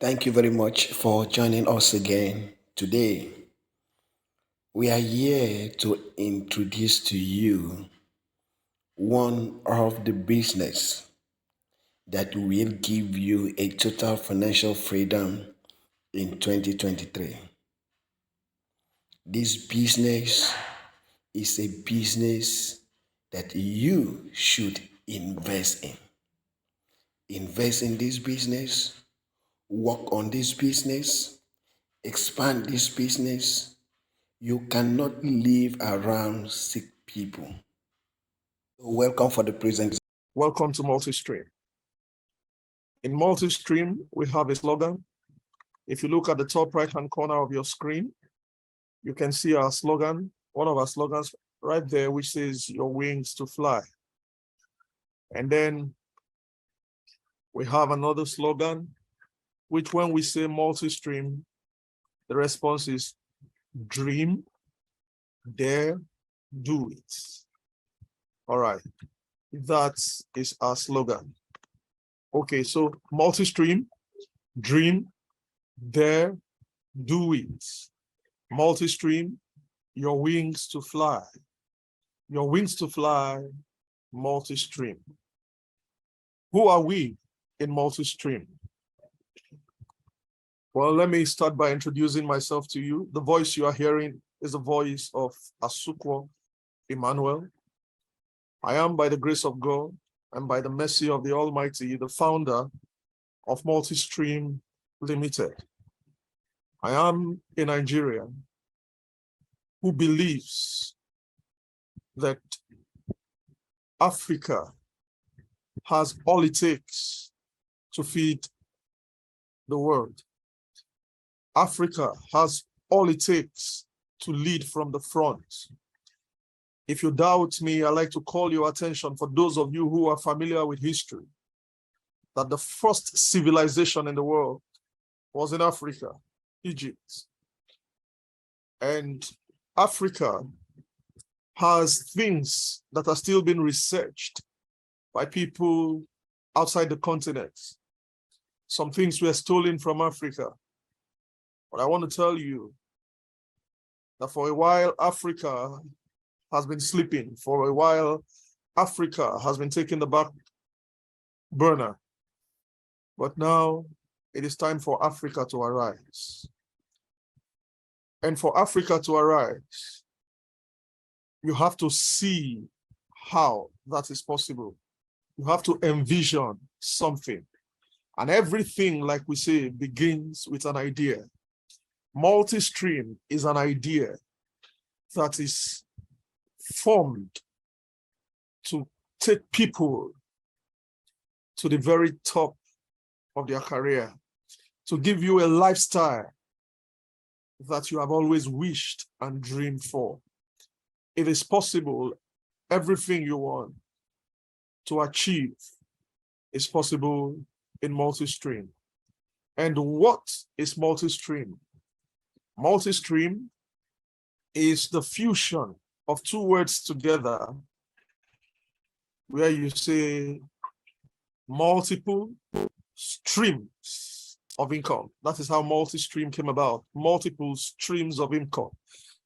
Thank you very much for joining us again today. We are here to introduce to you one of the business that will give you a total financial freedom in 2023. This business is a business that you should invest in. Invest in this business, work on this business, expand this business. You cannot live around sick people. Welcome for the present. Welcome to Multistream. In Multistream, we have a slogan. If you look at the top right-hand corner of your screen, you can see our slogan, one of our slogans right there, which says your wings to fly. And then we have another slogan, which when we say Multistream, the response is dream, dare, do it. All right, that is our slogan. Okay, so Multistream, dream, dare, do it. Multistream, your wings to fly. Your wings to fly, Multistream. Who are we in Multistream? Well, let me start by introducing myself to you. The voice you are hearing is the voice of Asukwo Emmanuel. I am, by the grace of God and by the mercy of the Almighty, the founder of Multistream Limited. I am a Nigerian who believes that Africa has all it takes to feed the world. Africa has all it takes to lead from the front. If you doubt me, I'd like to call your attention, for those of you who are familiar with history, that the first civilization in the world was in Africa, Egypt. And Africa has things that are still being researched by people outside the continent. Some things were stolen from Africa. But I want to tell you that for a while, Africa has been sleeping. For a while, Africa has been taking the back burner. But now it is time for Africa to arise. And for Africa to arise, you have to see how that is possible. You have to envision something. And everything, like we say, begins with an idea. Multistream is an idea that is formed to take people to the very top of their career, to give you a lifestyle that you have always wished and dreamed for. It is possible. Everything you want to achieve is possible in Multistream. And what is Multistream? Multistream is the fusion of two words together, where you say multiple streams of income. That is how Multistream came about, multiple streams of income.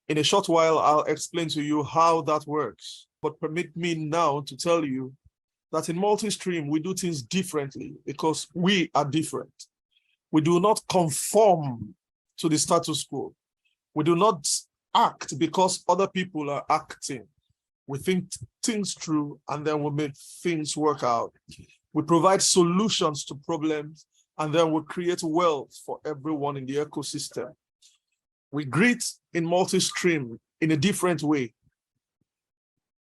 In a short while, I'll explain to you how that works. But permit me now to tell you that in Multistream, we do things differently because we are different. We do not conform to the status quo. We do not act because other people are acting. We think things through and then we make things work out. We provide solutions to problems and then we create wealth for everyone in the ecosystem. We greet in Multistream in a different way.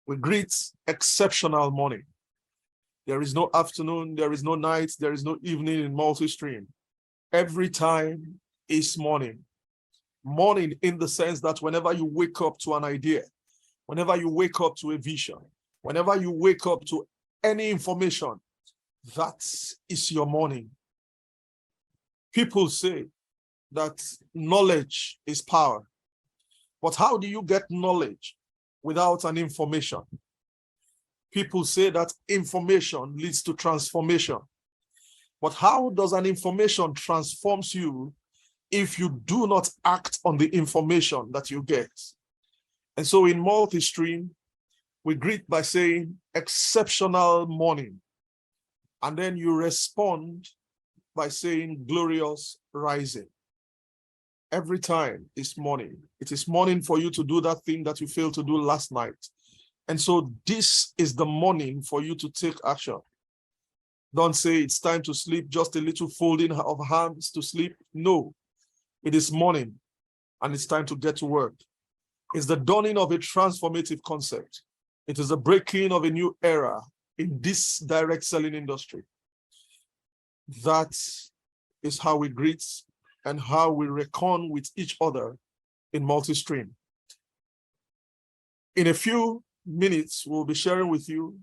We greet exceptional morning. There is no afternoon, there is no night, there is no evening in Multistream. Every time is morning. Morning in the sense that whenever you wake up to an idea, whenever you wake up to a vision, whenever you wake up to any information, that is your morning. People say that knowledge is power. But how do you get knowledge without an information? People say that information leads to transformation. But how does an information transforms you if you do not act on the information that you get? And so in Multistream, we greet by saying exceptional morning. And then you respond by saying glorious rising. Every time it's morning. It is morning for you to do that thing that you failed to do last night. And so this is the morning for you to take action. Don't say it's time to sleep, just a little folding of hands to sleep. No, it is morning and it's time to get to work. It's the dawning of a transformative concept. It is the breaking of a new era in this direct selling industry. That is how we greet and how we reckon with each other in Multistream. In a few minutes, we'll be sharing with you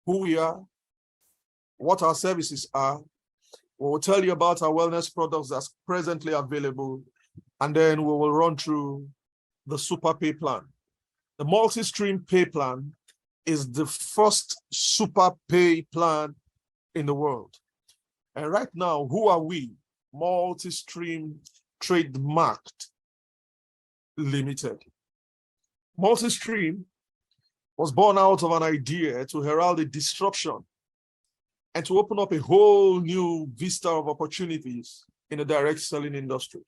who we are, what our services are. We will tell you about our wellness products that's presently available, and then we will run through the super pay plan. The Multistream pay plan is the first super pay plan in the world. And right now, who are we? Multistream Trademarked Limited. Multistream was born out of an idea to herald a disruption and to open up a whole new vista of opportunities in the direct selling industry.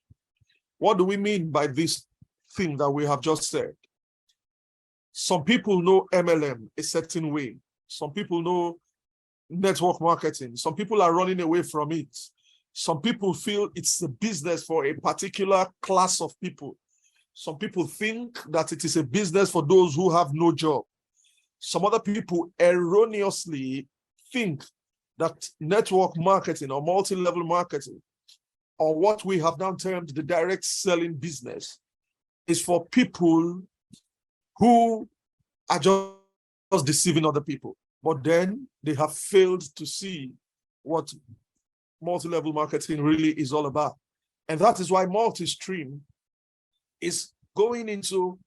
What do we mean by this thing that we have just said? Some people know MLM a certain way. Some people know network marketing. Some people are running away from it. Some people feel it's a business for a particular class of people. Some people think that it is a business for those who have no job. Some other people erroneously think that network marketing or multi-level marketing, or what we have now termed the direct selling business, is for people who are just deceiving other people. But then they have failed to see what multi-level marketing really is all about. And that is why Multistream is going into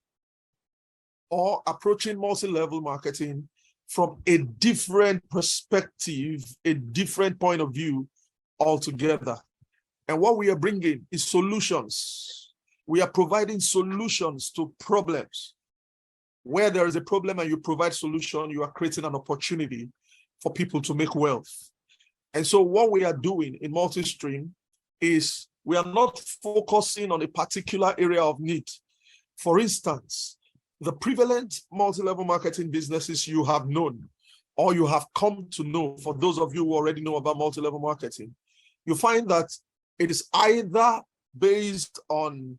or approaching multi-level marketing from a different perspective, a different point of view altogether. And what we are bringing is solutions. We are providing solutions to problems. Where there is a problem and you provide solution, you are creating an opportunity for people to make wealth. And so what we are doing in Multistream is we are not focusing on a particular area of need. For instance, the prevalent multi-level marketing businesses you have known or you have come to know, for those of you who already know about multi-level marketing, you find that it is either based on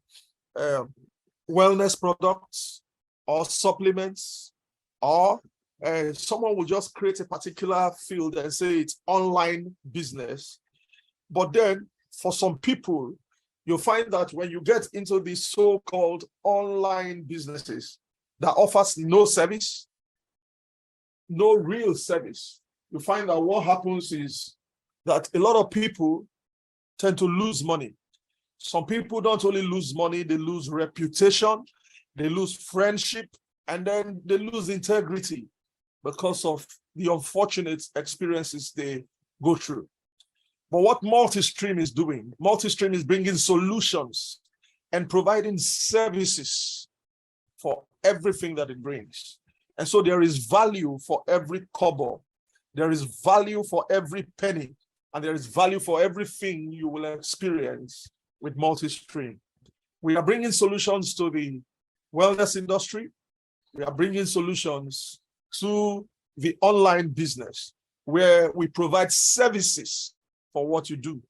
wellness products or supplements, or someone will just create a particular field and say it's online business. But then for some people, you'll find that when you get into these so-called online businesses that offers no service, no real service, you find that what happens is that a lot of people tend to lose money. Some people don't only lose money, they lose reputation, they lose friendship, and then they lose integrity because of the unfortunate experiences they go through. But what Multistream is doing, Multistream is bringing solutions and providing services for everything that it brings. And so there is value for every kobo, there is value for every penny, and there is value for everything you will experience with Multistream. We are bringing solutions to the wellness industry. We are bringing solutions to the online business where we provide services for what you do.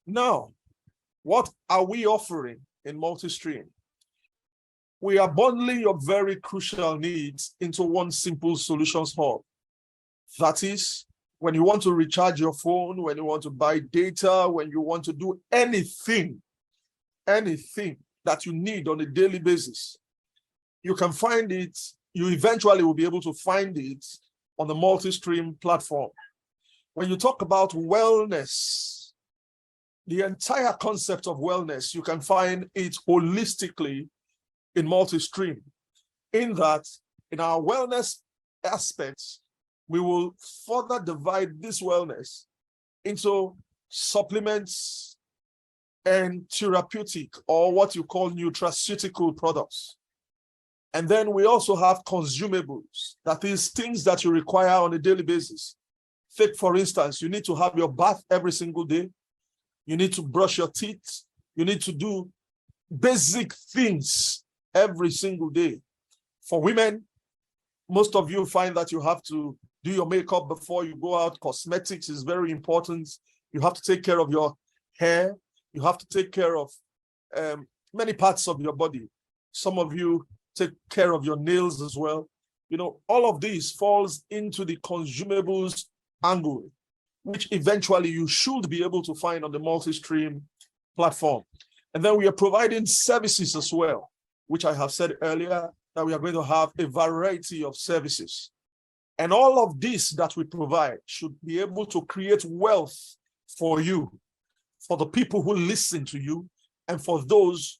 Now, what are we offering in Multistream? We are bundling your very crucial needs into one simple solutions hub. That is, when you want to recharge your phone, when you want to buy data, when you want to do anything that you need on a daily basis, you can find it, you eventually will be able to find it on the Multistream platform. When you talk about wellness, the entire concept of wellness, you can find it holistically in Multistream. In that, in our wellness aspects, we will further divide this wellness into supplements and therapeutic, or what you call nutraceutical products. And then we also have consumables, that is things that you require on a daily basis. Take, for instance, you need to have your bath every single day. You need to brush your teeth. You need to do basic things every single day. For women, most of you find that you have to do your makeup before you go out. Cosmetics is very important. You have to take care of your hair. You have to take care of many parts of your body. Some of you take care of your nails as well. You know, all of this falls into the consumables angle, which eventually you should be able to find on the Multistream platform. And then we are providing services as well, which I have said earlier, that we are going to have a variety of services. And all of this that we provide should be able to create wealth for you, for the people who listen to you, and for those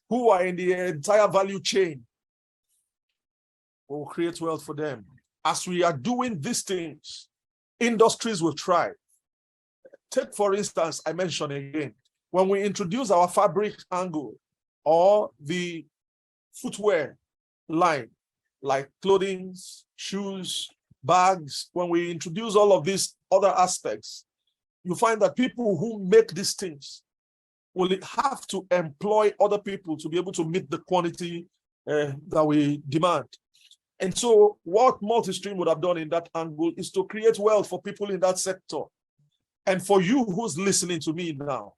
who are in the entire value chain. We will create wealth for them. As we are doing these things, industries will thrive. Take, for instance, I mentioned again, when we introduce our fabric angle or the footwear line, like clothing, shoes, bags, when we introduce all of these other aspects, you find that people who make these things will have to employ other people to be able to meet the quantity that we demand. And so what Multistream would have done in that angle is to create wealth for people in that sector. And for you who's listening to me now,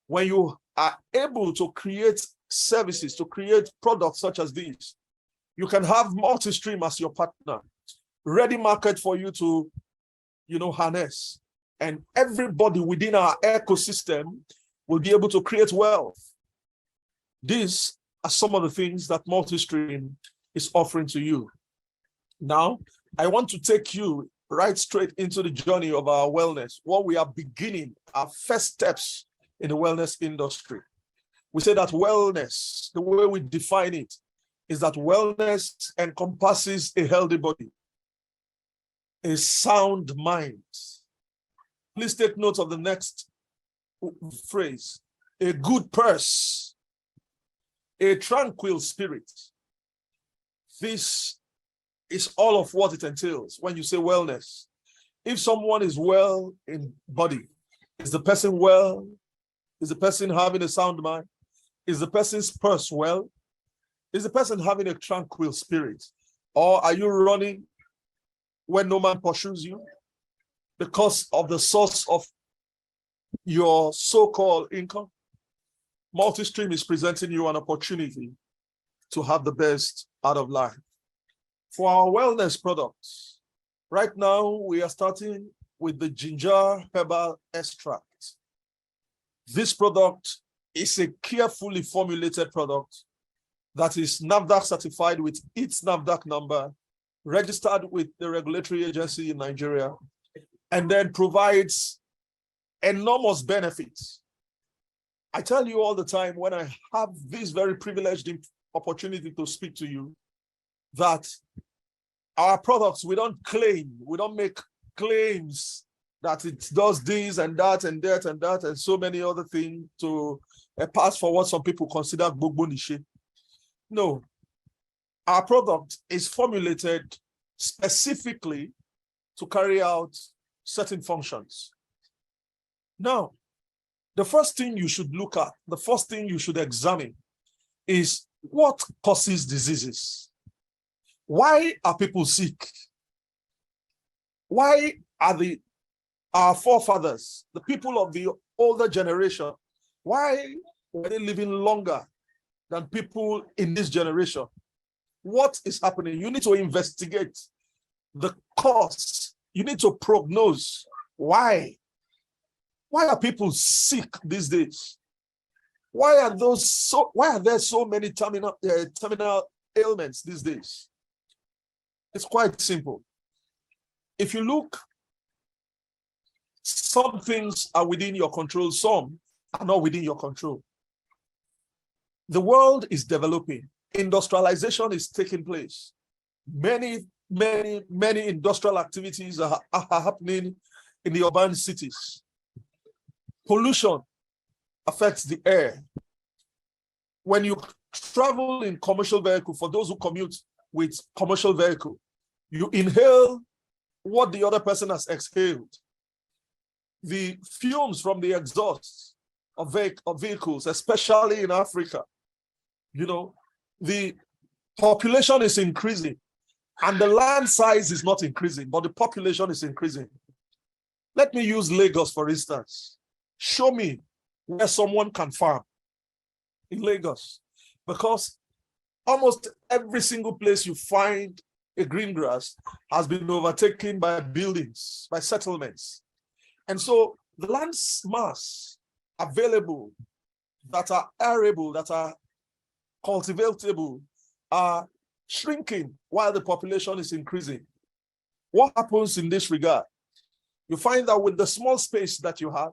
when you are able to create services, to create products such as these, you can have Multistream as your partner, ready market for you to, harness. And everybody within our ecosystem will be able to create wealth. These are some of the things that Multistream is offering to you. Now, I want to take you right straight into the journey of our wellness, what we are beginning, our first steps in the wellness industry. We say that wellness, the way we define it, is that wellness encompasses a healthy body, a sound mind. Please take note of the next phrase: a good purse, a tranquil spirit. This is all of what it entails when you say wellness. If someone is well in body, is the person well? Is the person having a sound mind? Is the person's purse well? Is the person having a tranquil spirit? Or are you running when no man pursues you because of the source of your so-called income? Multistream is presenting you an opportunity to have the best out of life. For our wellness products, right now we are starting with the ginger herbal extract. This product is a carefully formulated product that is NAFDAC certified with its NAFDAC number, registered with the regulatory agency in Nigeria, and then provides enormous benefits. I tell you all the time when I have this very privileged opportunity to speak to you, that our products, we don't claim, we don't make claims that it does this and that and that and that and so many other things to pass for what some people consider gbogbo niche. No, our product is formulated specifically to carry out certain functions. Now, the first thing you should look at, the first thing you should examine is what causes diseases. Why are people sick? Why are our forefathers, the people of the older generation, why were they living longer than people in this generation? What is happening? You need to investigate the cause. You need to prognose why. Why are people sick these days? Why are there so many terminal ailments these days? It's quite simple. If you look, some things are within your control, some are not within your control. The world is developing. Industrialization is taking place. Many industrial activities are happening in the urban cities. Pollution affects the air. When you travel in commercial vehicle, for those who commute with commercial vehicle, you inhale what the other person has exhaled. The fumes from the exhaust of vehicles, especially in Africa, the population is increasing and the land size is not increasing, but the population is increasing. Let me use Lagos, for instance. Show me where someone can farm in Lagos, because almost every single place you find a green grass has been overtaken by buildings, by settlements. And so the land mass available that are arable, that are cultivatable, are shrinking while the population is increasing. What happens in this regard? You find that with the small space that you have,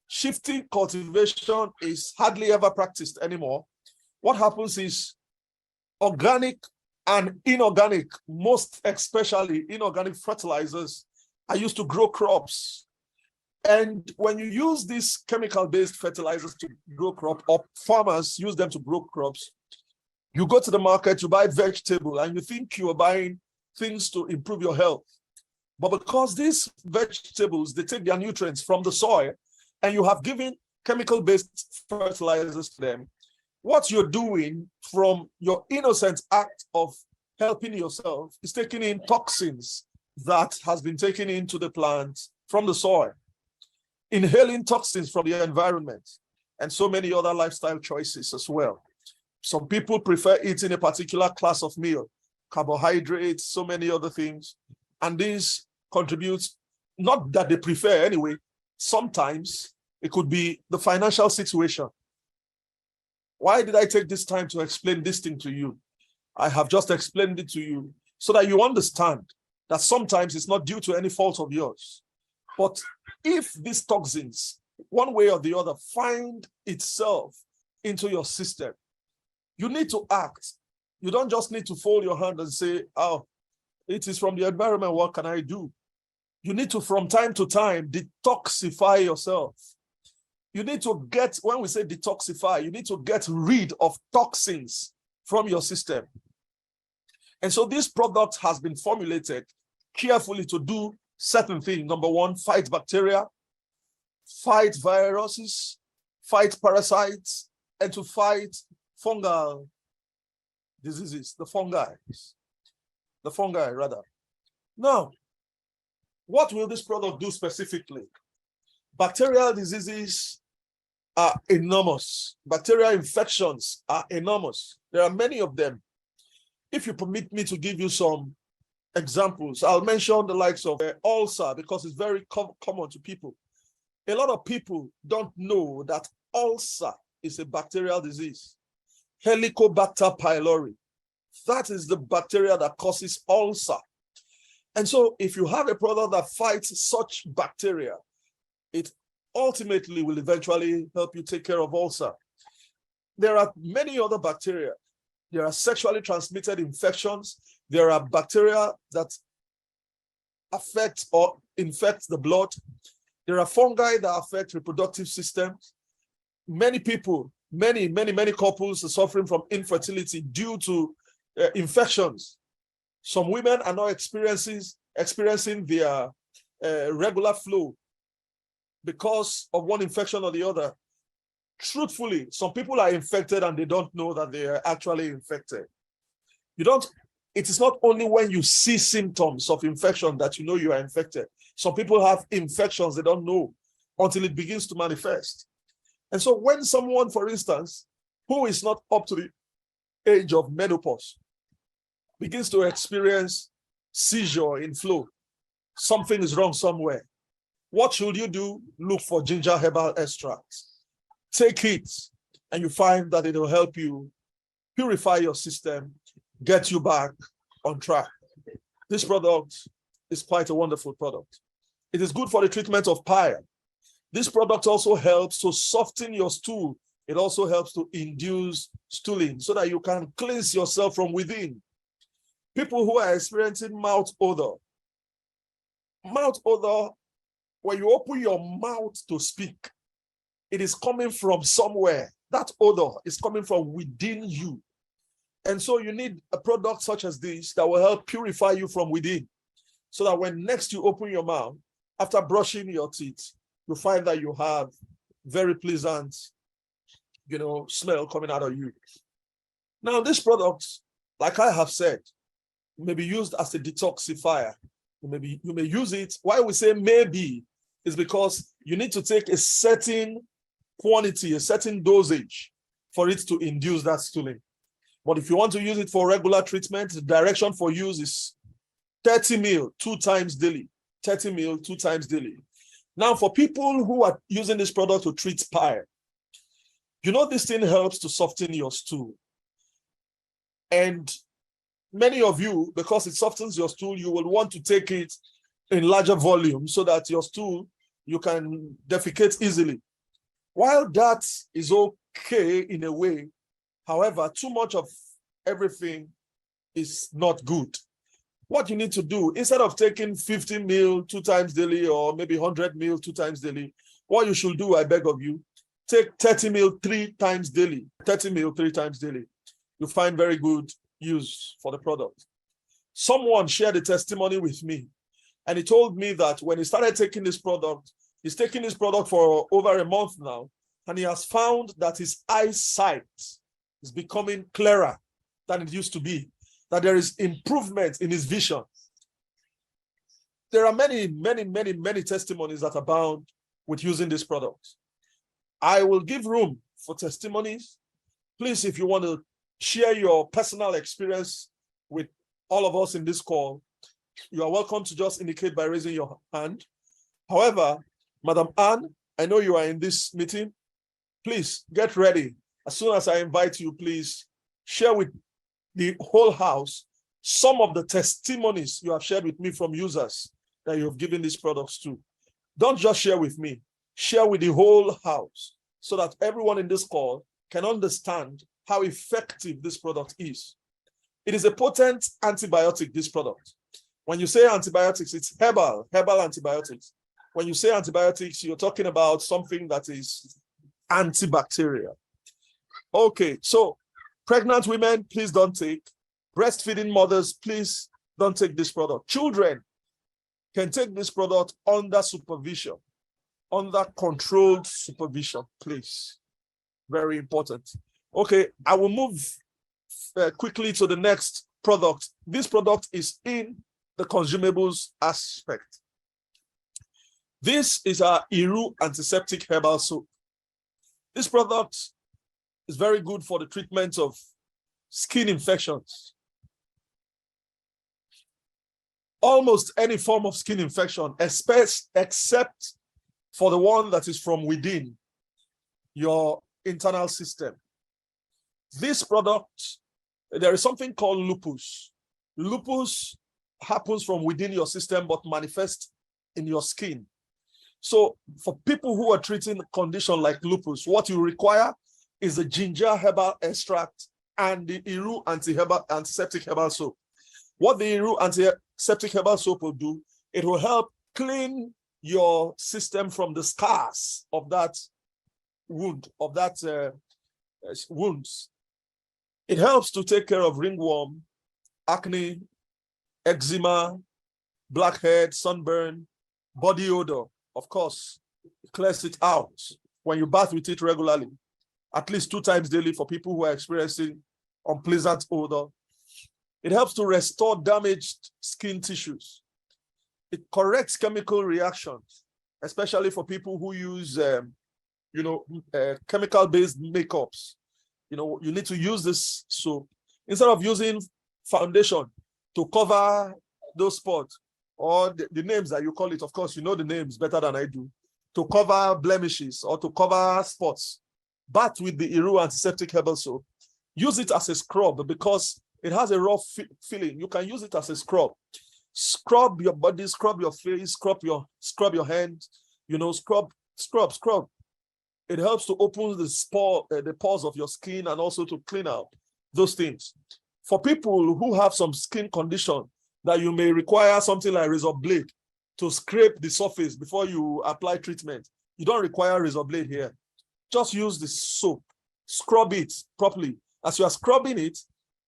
shifting cultivation is hardly ever practiced anymore. What happens is organic and inorganic, most especially inorganic fertilizers, are used to grow crops. And when you use these chemical-based fertilizers to grow crop, or farmers use them to grow crops, you go to the market, you buy vegetable, and you think you are buying things to improve your health. But because these vegetables, they take their nutrients from the soil, and you have given chemical-based fertilizers to them, what you're doing from your innocent act of helping yourself is taking in toxins that has been taken into the plant from the soil, inhaling toxins from the environment, and so many other lifestyle choices as well. Some people prefer eating a particular class of meal, carbohydrates, so many other things, and this contributes, not that they prefer anyway, sometimes it could be the financial situation. Why did I take this time to explain this thing to you? I have just explained it to you so that you understand that sometimes it's not due to any fault of yours. But if these toxins, one way or the other, find itself into your system, you need to act. You don't just need to fold your hand and say, oh, it is from the environment, what can I do? You need to, from time to time, detoxify yourself. You need to get, when we say detoxify, you need to get rid of toxins from your system. And so this product has been formulated carefully to do certain things. Number one, fight bacteria, fight viruses, fight parasites, and to fight fungal diseases, the fungi rather. Now, what will this product do specifically? Bacterial diseases are enormous. Bacterial infections are enormous. There are many of them. If you permit me to give you some examples, I'll mention the likes of ulcer, because it's very common to people. A lot of people don't know that ulcer is a bacterial disease. Helicobacter pylori. That is the bacteria that causes ulcer. And so if you have a product that fights such bacteria, it ultimately will eventually help you take care of ulcer. There are many other bacteria. There are sexually transmitted infections. There are bacteria that affect or infect the blood. There are fungi that affect reproductive systems. Many people, many couples are suffering from infertility due to infections. Some women are not experiencing their regular flow because of one infection or the other. Truthfully, some people are infected and they don't know that they are actually infected. It is not only when you see symptoms of infection that you know you are infected. Some people have infections they don't know until it begins to manifest. And so when someone, for instance, who is not up to the age of menopause begins to experience seizure in flow, something is wrong somewhere. What should you do? Look for ginger herbal extracts. Take it, and you find that it will help you purify your system, get you back on track. This product is quite a wonderful product. It is good for the treatment of bile. This product also helps to soften your stool. It also helps to induce stooling so that you can cleanse yourself from within. People who are experiencing mouth odor, when you open your mouth to speak, it is coming from somewhere. That odor is coming from within you. And so you need a product such as this that will help purify you from within, so that when next you open your mouth, after brushing your teeth, you find that you have very pleasant, smell coming out of you. Now, this product, like I have said, may be used as a detoxifier. You may use it. Why we say maybe is because you need to take a certain quantity, a certain dosage for it to induce that stooling. But if you want to use it for regular treatment, the direction for use is 30 ml 2 times daily. 30 ml 2 times daily. Now, for people who are using this product to treat pile, this thing helps to soften your stool. And many of you, because it softens your stool, you will want to take it in larger volume so that your stool, you can defecate easily. While that is okay in a way, however, too much of everything is not good. What you need to do, instead of taking 50 ml 2 times daily or maybe 100 ml 2 times daily, what you should do, I beg of you, take 30 ml 3 times daily. 30 ml 3 times daily. You find very good use for the product. Someone shared a testimony with me, and he told me that when he started taking this product, he's taking this product for over a month now, and he has found that his eyesight is becoming clearer than it used to be, that there is improvement in his vision. There are many, many, many, many testimonies that abound with using this product. I will give room for testimonies. Please, if you want to share your personal experience with all of us in this call, you are welcome to just indicate by raising your hand. However, Madam Anne, I know you are in this meeting. Please get ready. As soon as I invite you, please share with the whole house some of the testimonies you have shared with me from users that you have given these products to. Don't just share with me, share with the whole house so that everyone in this call can understand how effective this product is. It is a potent antibiotic, this product. When you say antibiotics, it's herbal antibiotics. When you say antibiotics, you're talking about something that is antibacterial. Okay, so pregnant women, please don't take. Breastfeeding mothers, please don't take this product. Children can take this product under supervision, under controlled supervision, please. Very important. Okay, I will move quickly to the next product. This product is in the consumables aspect. This is our Iru antiseptic herbal soap. This product is very good for the treatment of skin infections. Almost any form of skin infection, except for the one that is from within your internal system. This product, there is something called lupus. Lupus happens from within your system but manifests in your skin. So for people who are treating a condition like lupus, what you require is the ginger herbal extract and the Iru antiseptic herbal soap. What the Iru antiseptic herbal soap will do, it will help clean your system from the scars of that wound, of that wounds. It helps to take care of ringworm, acne, eczema, blackhead, sunburn, body odor. Of course, it clears it out when you bath with it regularly, at least 2 times daily for people who are experiencing unpleasant odor. It helps to restore damaged skin tissues. It corrects chemical reactions, especially for people who use, chemical-based makeups. You need to use this soap instead of using foundation to cover those spots or the names that you call it. Of course, you know the names better than I do. To cover blemishes or to cover spots. Bath with the Iru antiseptic herbal soap. Use it as a scrub because it has a raw feeling. You can use it as a scrub. Scrub your body, scrub your face, scrub your hands. Scrub. It helps to open the pores of your skin and also to clean out those things. For people who have some skin condition that you may require something like razor blade to scrape the surface before you apply treatment, you don't require razor blade here. just use the soap, scrub it properly. As you are scrubbing it,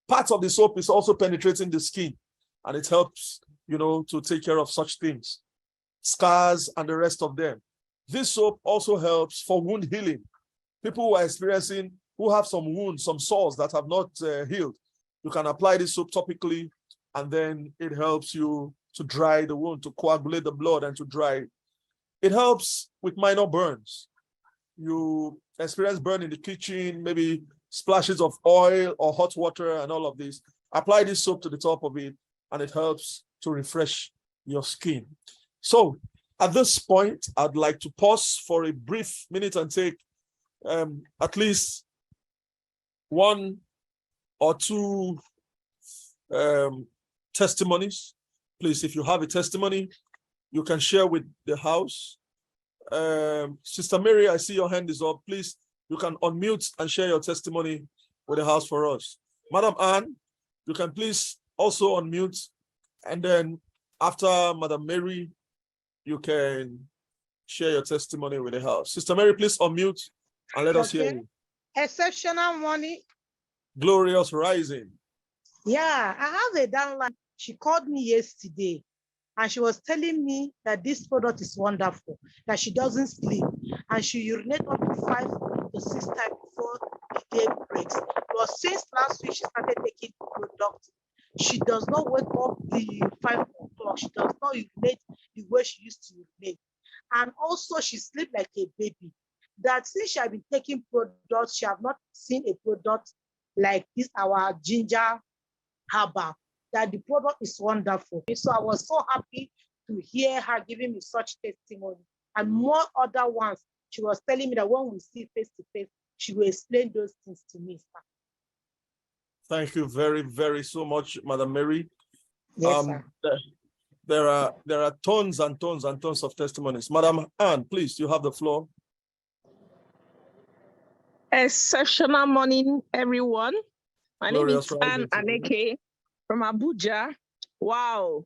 part of the soap is also penetrating the skin, and it helps, to take care of such things, scars and the rest of them. This soap also helps for wound healing. People who have some wounds, some sores that have not healed, you can apply this soap topically, and then it helps you to dry the wound, to coagulate the blood and to dry it. It helps with minor burns. You experience burn in the kitchen, maybe splashes of oil or hot water and all of this. Apply this soap to the top of it, and it helps to refresh your skin. So at this point, I'd like to pause for a brief minute and take at least one or two testimonies. Please, if you have a testimony, you can share with the house. Sister Mary, I see your hand is up. Please, you can unmute and share your testimony with the house for us. Madam Anne, you can please also unmute. And then after Madam Mary, you can share your testimony with the house. Sister Mary, please unmute and let us hear you. Exceptional money. Glorious rising. Yeah, I have a downline. She called me yesterday and she was telling me that this product is wonderful, that she doesn't sleep and she urinates up to 5 to 6 times before the day breaks. But since last week, she started taking the product. She does not wake up the 5 o'clock. She does not urinate the way she used to urinate. And also she sleeps like a baby. That since she has been taking products, she have not seen a product like this, our ginger herbal, that the product is wonderful. So I was so happy to hear her giving me such testimony. And more other ones, she was telling me that when we see face to face, she will explain those things to me. Thank you very, very so much, Madam Mary. Yes, sir. There are tons and tons and tons of testimonies. Madam Anne, please, you have the floor. Exceptional morning, everyone. My Glorious name is Anne Aneke from Abuja. Wow.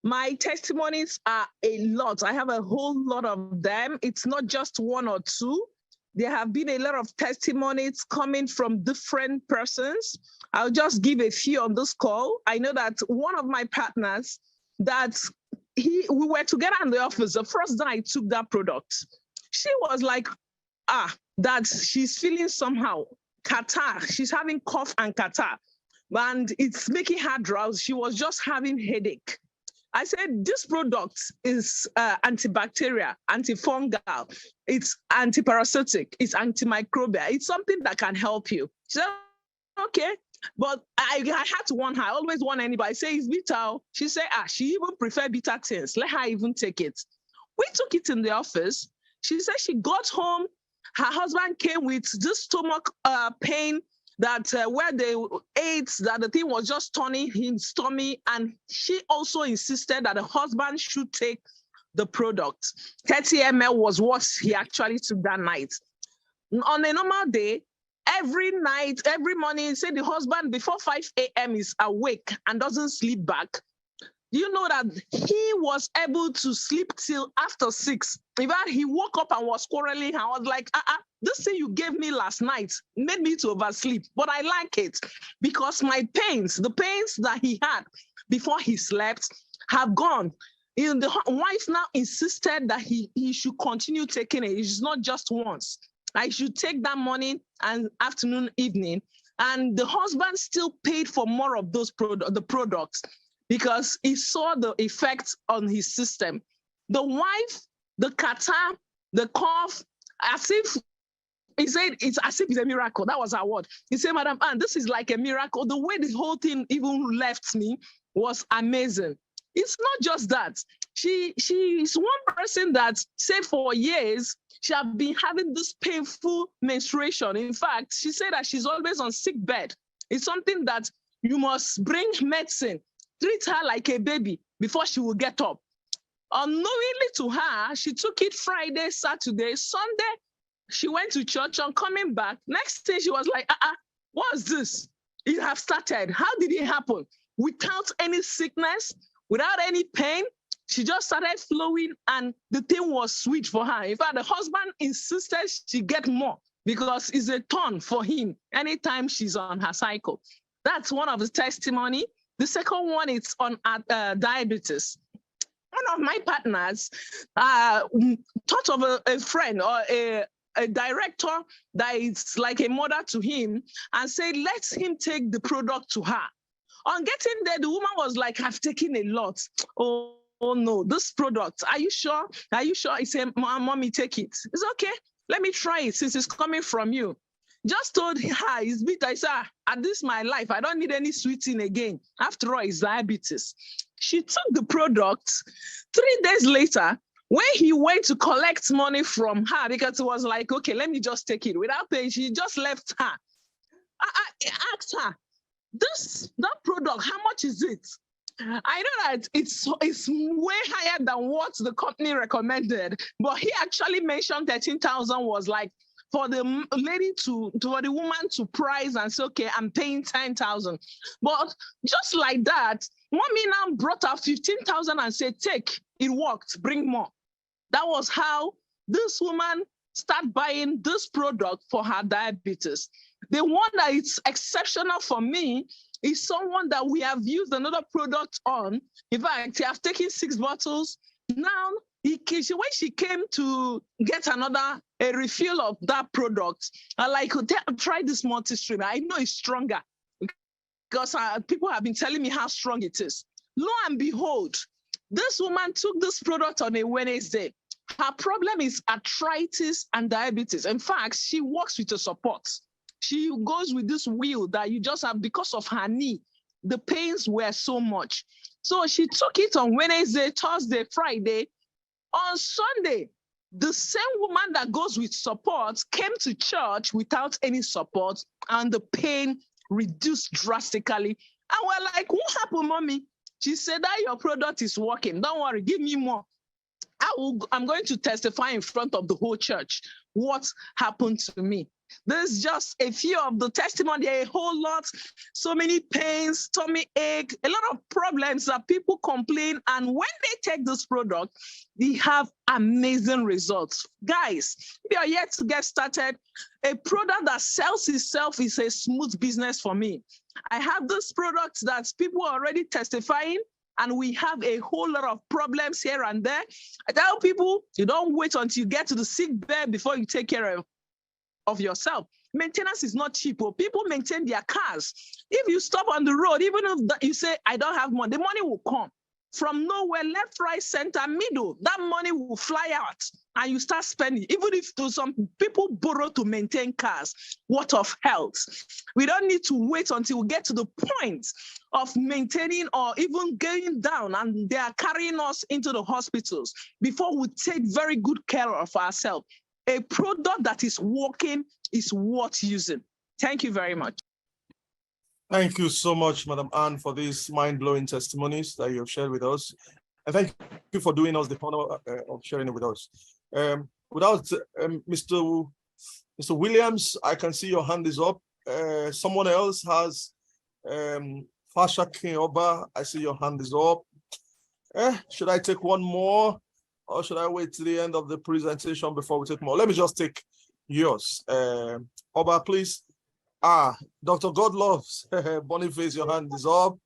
My testimonies are a lot. I have a whole lot of them. It's not just one or two. There have been a lot of testimonies coming from different persons. I'll just give a few on this call. I know that one of my partners, that we were together in the office. The first day I took that product, she was like, that she's feeling somehow, catarrh. She's having cough and catarrh, and it's making her drowsy. She was just having headache. I said, this product is antibacterial, antifungal, it's antiparasitic, it's antimicrobial. It's something that can help you. She said, okay. But I had to warn her. I always warn anybody. I say, it's bitter. She said, she even prefer bitter things. Let her even take it. We took it in the office. She said she got home. Her husband came with this stomach pain, that where they ate, that the thing was just turning his tummy. And she also insisted that the husband should take the product. 30 ml was what he actually took that night. On a normal day, every night, every morning, say the husband before 5 a.m. is awake and doesn't sleep back. You know that he was able to sleep till after 6. In fact, he woke up and was quarreling. I was like, this thing you gave me last night made me to oversleep, but I like it because my pains, the pains that he had before he slept, have gone. The wife now insisted that he should continue taking it. It's not just once. I should take that morning and afternoon, evening. And the husband still paid for more of those the products, because he saw the effects on his system. The wife, the catarrh, the cough, as if, he said, it's as if it's a miracle. That was her word. He said, Madam Anne, this is like a miracle. The way the whole thing even left me was amazing. It's not just that. She is one person that, say for years, she has been having this painful menstruation. In fact, she said that she's always on sick bed. It's something that you must bring medicine, treat her like a baby before she will get up. Unknowingly to her, she took it Friday, Saturday, Sunday. She went to church. On coming back, next day she was like, what's this? It have started. How did it happen? Without any sickness, without any pain. She just started flowing and the thing was sweet for her. In fact, the husband insisted she get more because it's a ton for him anytime she's on her cycle. That's one of his testimony. The second one is on diabetes. One of my partners thought of a friend or a director that is like a mother to him and said, let him take the product to her. On getting there, the woman was like, I've taken a lot. Oh no, this product, are you sure? Are you sure? He said, mommy, take it. It's okay. Let me try it since it's coming from you. Just told her, it's bitter. I said, at this my life, I don't need any sweetening again. After all, it's diabetes. She took the product. 3 days later, when he went to collect money from her, because it was like, okay, let me just take it. Without paying, she just left her. I asked her, that product, how much is it? I know that it's way higher than what the company recommended, but he actually mentioned 13,000 was like for the lady for the woman to price and say, okay, I'm paying 10,000. But just like that, mommy now brought out 15,000 and said, take, it worked, bring more. That was how this woman started buying this product for her diabetes. The one that is exceptional for me is someone that we have used another product on. In fact, I have taken 6 bottles. Now, when she came to get a refill of that product, I like, try this Multistream. I know it's stronger because people have been telling me how strong it is. Lo and behold, this woman took this product on a Wednesday. Her problem is arthritis and diabetes. In fact, she works with a support. She goes with this wheel that you just have because of her knee. The pains were so much. So she took it on Wednesday, Thursday, Friday. On Sunday, the same woman that goes with support came to church without any support and the pain reduced drastically. And we're like, what happened, mommy? She said that your product is working. Don't worry, give me more. I'm going to testify in front of the whole church what happened to me. There's just a few of the testimony, a whole lot, so many pains, tummy ache, a lot of problems that people complain. And when they take this product, they have amazing results. Guys, if you are yet to get started, a product that sells itself is a smooth business for me. I have this product that people are already testifying, and we have a whole lot of problems here and there. I tell people, you don't wait until you get to the sick bed before you take care of yourself. Maintenance is not cheap. People maintain their cars. If you stop on the road, even if you say, I don't have money, the money will come. From nowhere, left, right, center, middle, that money will fly out and you start spending. Even if some people borrow to maintain cars, what of health? We don't need to wait until we get to the point of maintaining or even going down and they are carrying us into the hospitals before we take very good care of ourselves. A product that is working is worth using. Thank you very much. Thank you so much, Madam Anne, for these mind-blowing testimonies that you have shared with us. And thank you for doing us the honor of sharing it with us. Without Mr. Williams, I can see your hand is up. Someone else has Fasha King Oba. I see your hand is up. Should I take one more? Or should I wait to the end of the presentation before we take more? Let me just take yours. Oba, please. Dr. Godloves, Boniface, your hand is up.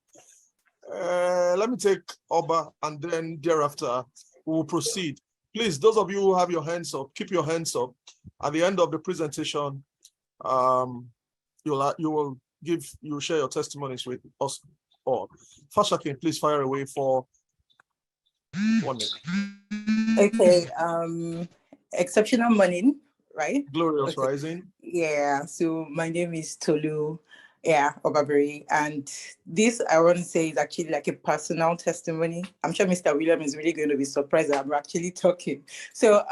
Let me take Oba and then thereafter we will proceed. Please, those of you who have your hands up, keep your hands up. At the end of the presentation, you'll share your testimonies with us all. Fashakin, please fire away for 1 minute. Okay, exceptional morning, right? Glorious rising. Yeah, so my name is Tolu Obaberi, and this I want to say is actually like a personal testimony. I'm sure Mr. William is really going to be surprised that I'm actually talking. So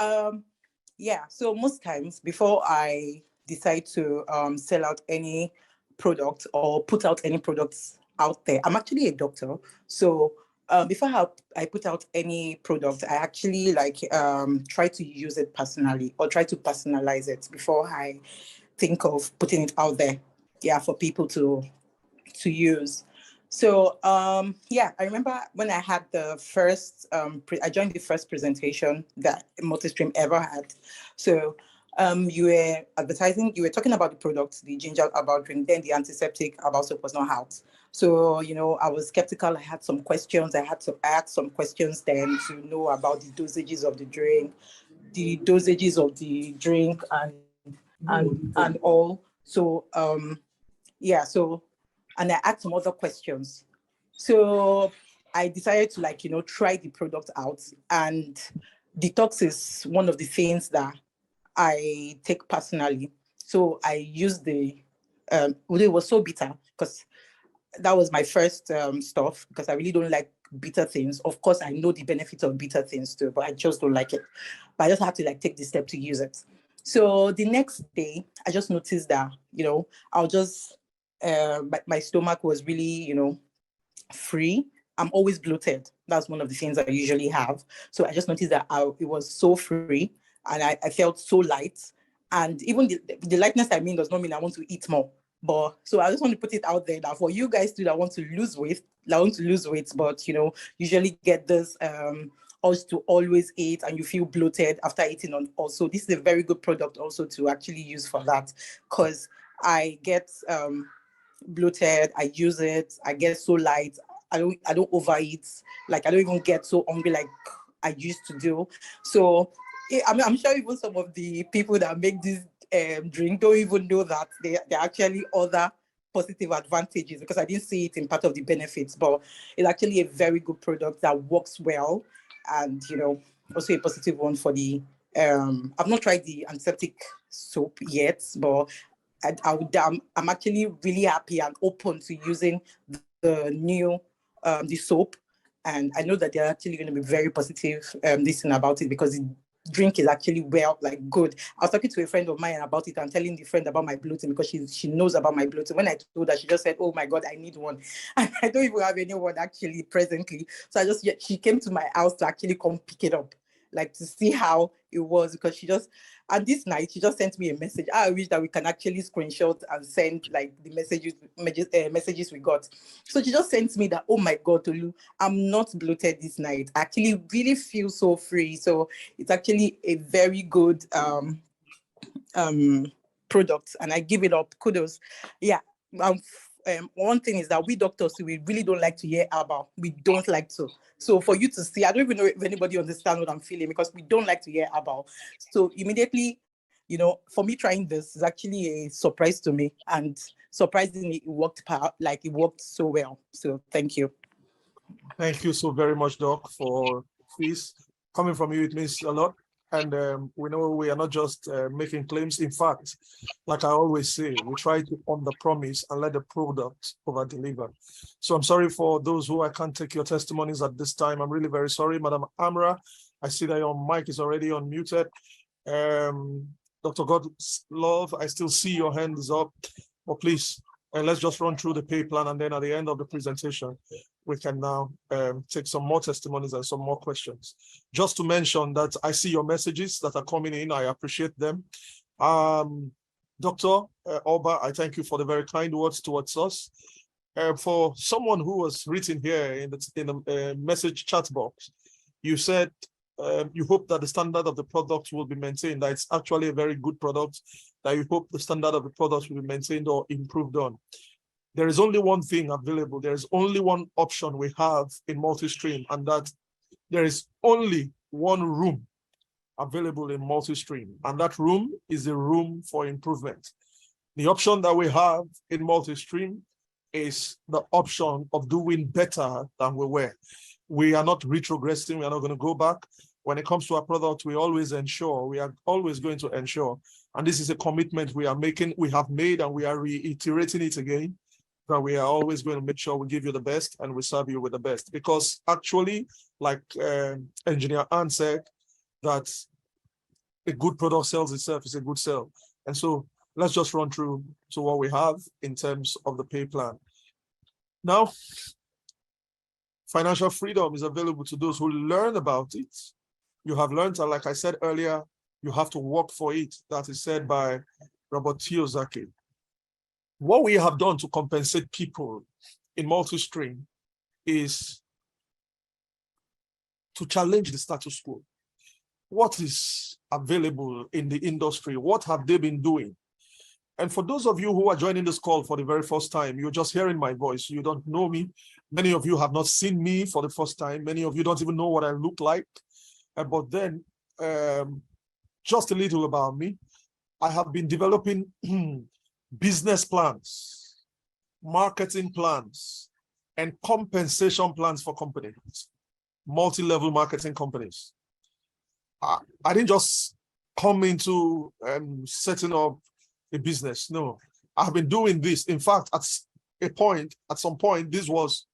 so most times before I decide to sell out any product or put out any products out there, I'm actually a doctor. So before I put out any product, I actually try to use it personally or try to personalize it before I think of putting it out there, for people to use. So yeah, I remember when I had the first, I joined the first presentation that Multistream ever had. So you were advertising, you were talking about the product, the ginger about drink, then the antiseptic about soap was not out. So, you know, I was skeptical. I had some questions. I had to ask some questions then to know about the dosages of the drink, and all. So yeah, so and I asked some other questions. So I decided to, like, you know, try the product out. And detox is one of the things that I take personally. So I used well, it was so bitter because that was my first stuff, because I really don't like bitter things. Of course, I know the benefits of bitter things too, but I just don't like it. But I just have to like take the step to use it. So the next day, I just noticed that, you know, I'll just, my stomach was really, you know, free. I'm always bloated. That's one of the things I usually have. So I just noticed that it was so free, and I felt so light. And even the lightness I mean does not mean I want to eat more. But so I just want to put it out there that for you guys too that want to lose weight, but you know, usually get this urge to always eat and you feel bloated after eating on also. This is a very good product also to actually use for that, because I get bloated, I use it, I get so light, I don't overeat, like I don't even get so hungry like I used to do. So I'm sure even some of the people that make this drink don't even know that there are actually other positive advantages, because I didn't see it in part of the benefits, but it's actually a very good product that works well, and you know, also a positive one for the I've not tried the antiseptic soap yet, but I'm actually really happy and open to using the new the soap, and I know that they're actually going to be very positive this thing about it, because the drink is actually well, like, good. I was talking to a friend of mine about it and telling the friend about my bloating, because she knows about my bloating. When I told her, she just said, "Oh my God, I need one," and I don't even have anyone actually presently. So she came to my house to actually come pick it up, like to see how it was, because and this night she just sent me a message. I wish that we can actually screenshot and send like the messages we got. So she just sent me that, "Oh my God, Tolu, I'm not bloated this night. I actually really feel so free." So it's actually a very good product, and I give it up. Kudos. Yeah. One thing is that we doctors, we really don't like to hear about. We don't like to. So for you to see, I don't even know if anybody understands what I'm feeling, because we don't like to hear about. So immediately, you know, for me trying this is actually a surprise to me, and surprisingly, it worked so well. So thank you. Thank you so very much, Doc, for this. Coming from you, it means a lot. And we know we are not just making claims. In fact, like I always say, we try to under-promise and let the product over-deliver. So I'm sorry for those who I can't take your testimonies at this time. I'm really very sorry. Madam Amra, I see that your mic is already unmuted. Dr. Godlove, I still see your hand is up. But please, let's just run through the pay plan, and then at the end of the presentation, we can now take some more testimonies and some more questions. Just to mention that I see your messages that are coming in. I appreciate them. Dr. Oba, I thank you for the very kind words towards us. For someone who was written here in the message chat box, you said you hope that the standard of the product will be maintained, that it's actually a very good product, that you hope the standard of the product will be maintained or improved on. There is only one thing available. There is only one option we have in Multistream, and that there is only one room available in Multistream, and that room is a room for improvement. The option that we have in Multistream is the option of doing better than we were. We are not retrogressing. We are not going to go back. When it comes to our product, we always ensure, we are always going to ensure, and this is a commitment we are making, we have made, and we are reiterating it again, that we are always going to make sure we give you the best and we serve you with the best. Because actually, like Engineer Ann said, that a good product sells itself, is a good sell. And so let's just run through to what we have in terms of the pay plan. Now, financial freedom is available to those who learn about it. You have learned, and like I said earlier, you have to work for it. That is said by Robert Kiyosaki. What we have done to compensate people in Multistream is to challenge the status quo. What is available in the industry? What have they been doing? And for those of you who are joining this call for the very first time, you're just hearing my voice. You don't know me. Many of you have not seen me for the first time. Many of you don't even know what I look like. But then, just a little about me. I have been developing business plans, marketing plans, and compensation plans for companies, multi-level marketing companies. I didn't just come into setting up a business. No, I've been doing this. In fact, at some point, this was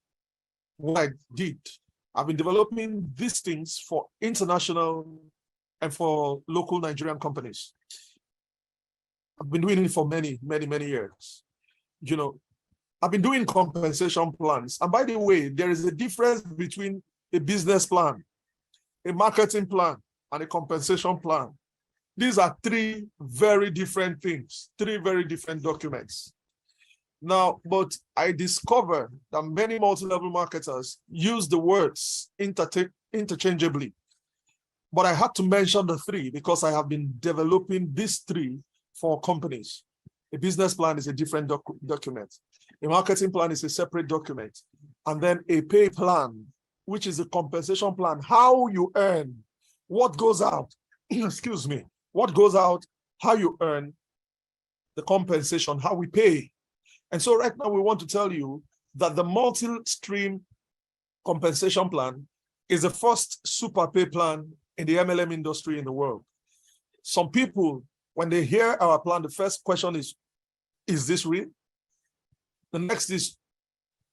what I did. I've been developing these things for international and for local Nigerian companies. I've been doing it for many, many, many years. You know, I've been doing compensation plans. And by the way, there is a difference between a business plan, a marketing plan, and a compensation plan. These are three very different things, three very different documents. Now, but I discovered that many multi-level marketers use the words interchangeably. But I had to mention the three because I have been developing these three for companies. A business plan is a different document. A marketing plan is a separate document. And then a pay plan, which is a compensation plan, how you earn, what goes out, excuse me, what goes out, how you earn, the compensation, how we pay. And so right now we want to tell you that the multi-stream compensation plan is the first super pay plan in the MLM industry in the world. Some people, when they hear our plan, the first question is this real? The next is,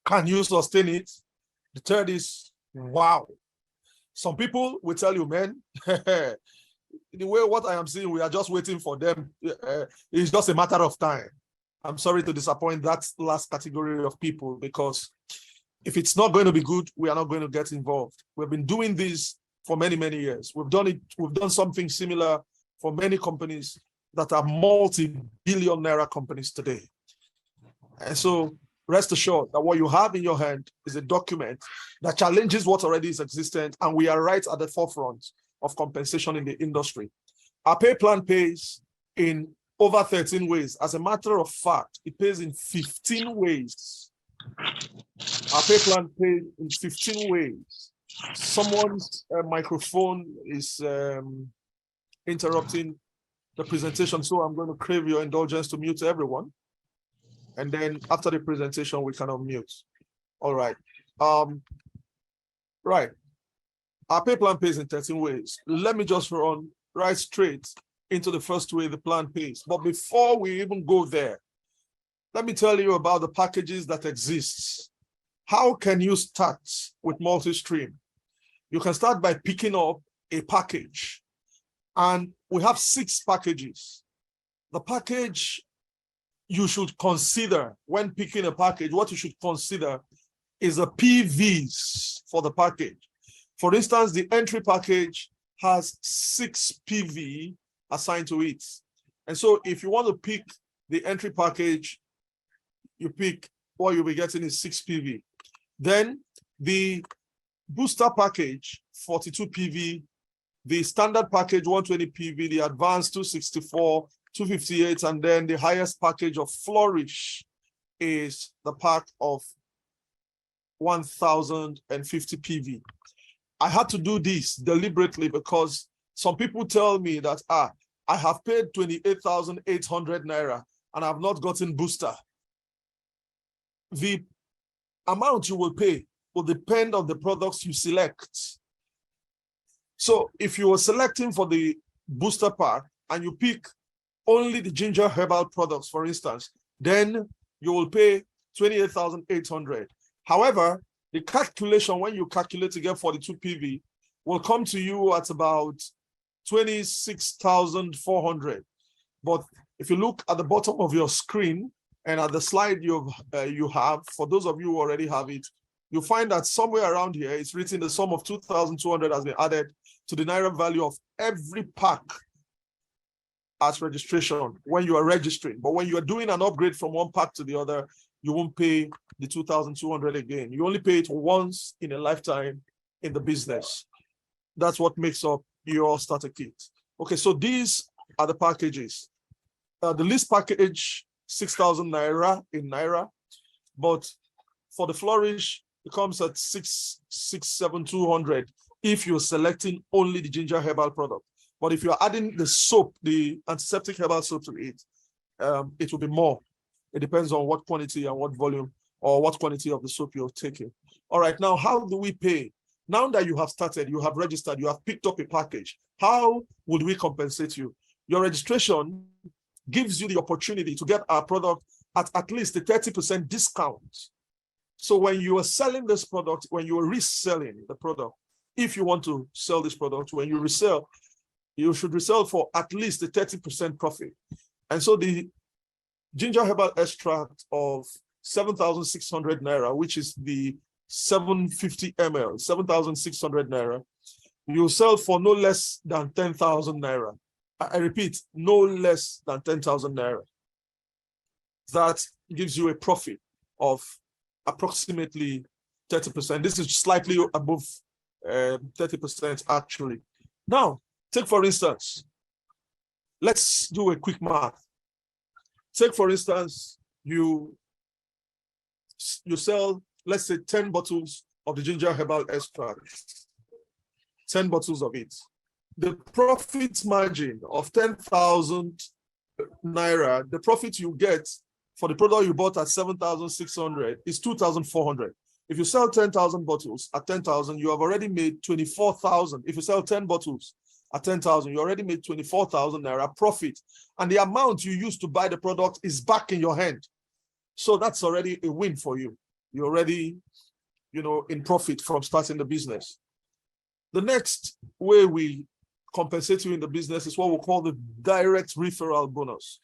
can you sustain it? The third is, wow. Some people will tell you, man, the way what I am seeing, we are just waiting for them. It's just a matter of time. I'm sorry to disappoint that last category of people, because if it's not going to be good, we are not going to get involved. We've been doing this for many, many years. We've done something similar for many companies that are multi-billion naira companies today. And so rest assured that what you have in your hand is a document that challenges what already is existent, and we are right at the forefront of compensation in the industry. Our pay plan pays in over 13 ways. As a matter of fact, it pays in 15 ways. Our pay plan pays in 15 ways. Someone's microphone is interrupting the presentation, so I'm going to crave your indulgence to mute everyone. And then after the presentation, we can unmute. All right. Right. Our pay plan pays in 13 ways. Let me just run right straight into the first way the plan pays. But before we even go there, let me tell you about the packages that exist. How can you start with Multistream? You can start by picking up a package. And we have 6 packages. The package you should consider when picking a package, what you should consider is the PVs for the package. For instance, the entry package has 6 PV assigned to it. And so if you want to pick the entry package, you pick what you'll be getting is 6 PV. Then the booster package, 42 PV, the standard package, 120 PV, the advanced 264, 258, and then the highest package of Flourish is the pack of 1050 PV. I had to do this deliberately because some people tell me that I have paid 28,800 naira and I've not gotten booster. The amount you will pay will depend on the products you select. So if you are selecting for the booster pack and you pick only the ginger herbal products, for instance, then you will pay 28,800. However, the calculation, when you calculate to get 42 PV, will come to you at about 26,400. But if you look at the bottom of your screen and at the slide you have, for those of you who already have it, you'll find that somewhere around here, it's written the sum of 2,200 has been added to the Naira value of every pack as registration when you are registering. But when you are doing an upgrade from one pack to the other, you won't pay the 2,200 again. You only pay it once in a lifetime in the business. That's what makes up your starter kit. Okay, so these are the packages. The list package, 6,000 naira in naira, but for the Flourish, it comes at 6,7,200 if you're selecting only the ginger herbal product. But if you're adding the soap, the antiseptic herbal soap to it, it will be more. It depends on what quantity and what volume or what quantity of the soap you're taking. All right, now how do we pay? Now that you have started, you have registered, you have picked up a package, how would we compensate you? Your registration gives you the opportunity to get our product at least a 30% discount. So when you are selling this product, when you are reselling the product, if you want to sell this product, when you resell, you should resell for at least a 30% profit. And so the ginger herbal extract of 7,600 naira, which is the 750 ml, 7,600 naira, you sell for no less than 10,000 naira. I repeat, no less than 10,000 naira. That gives you a profit of approximately 30%. This is slightly above 30% actually. Now, take for instance, let's do a quick math. Take for instance, you sell, let's say 10 bottles of the ginger herbal extract, 10 bottles of it. The profit margin of 10,000 naira, the profit you get for the product you bought at 7,600 is 2,400. If you sell 10,000 bottles at 10,000, you have already made 24,000. If you sell 10 bottles at 10,000, you already made 24,000 naira profit. And the amount you used to buy the product is back in your hand. So that's already a win for you. You're already, in profit from starting the business. The next way we compensate you in the business is what we call the direct referral bonus.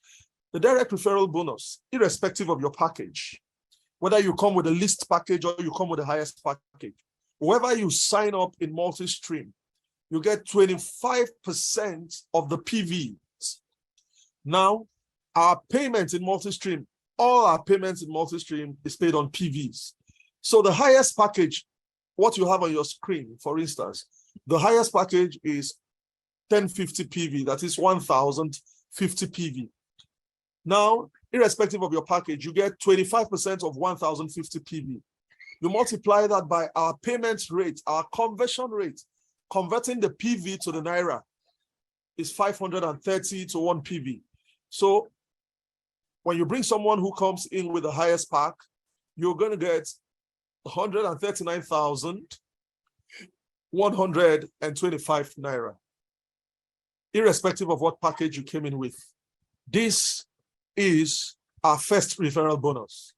The direct referral bonus, irrespective of your package, whether you come with a list package or you come with the highest package, whoever you sign up in Multistream, you get 25% of the PVs. Now, our payment in Multistream, all our payments in Multistream is paid on PVs. So the highest package, what you have on your screen, for instance, the highest package is 1050 PV, that is 1,050 PV. Now, irrespective of your package, you get 25% of 1,050 PV. You multiply that by our payment rate, our conversion rate. Converting the PV to the naira is 530 to 1 PV. So when you bring someone who comes in with the highest pack, you're going to get 139,125 naira, irrespective of what package you came in with. This is our first referral bonus.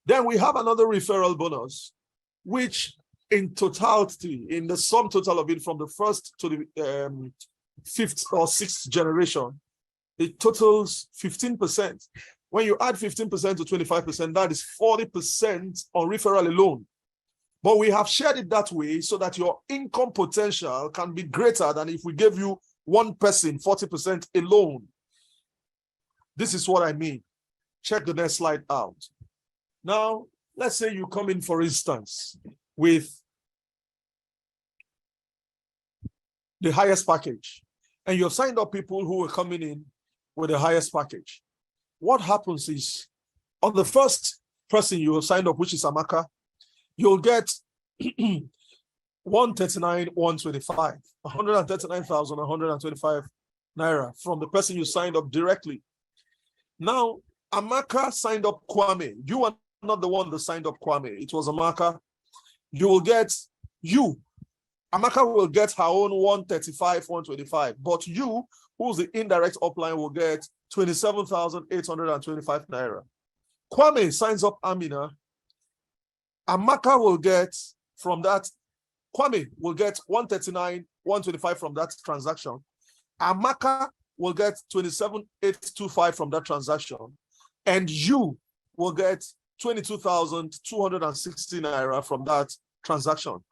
Then we have another referral bonus, which in totality, in the sum total of it from the first to the fifth or sixth generation, it totals 15%. When you add 15% to 25%, that is 40% on referral alone. But we have shared it that way so that your income potential can be greater than if we gave you one person 40% alone. This is what I mean. Check the next slide out. Now, let's say you come in, for instance, with the highest package, and you've signed up people who are coming in with the highest package. What happens is, on the first person you have signed up, which is Amaka, you'll get 139,125, 139,125 naira from the person you signed up directly. Now, Amaka signed up Kwame. You are not the one that signed up Kwame. It was Amaka. Amaka will get her own 135, 125, but you, who's the indirect upline, will get 27,825 naira. Kwame signs up Amina. Amaka will get from that, Kwame will get 139, 125 from that transaction. Amaka will get 27,825 from that transaction. And you will get 22,260 naira from that transaction.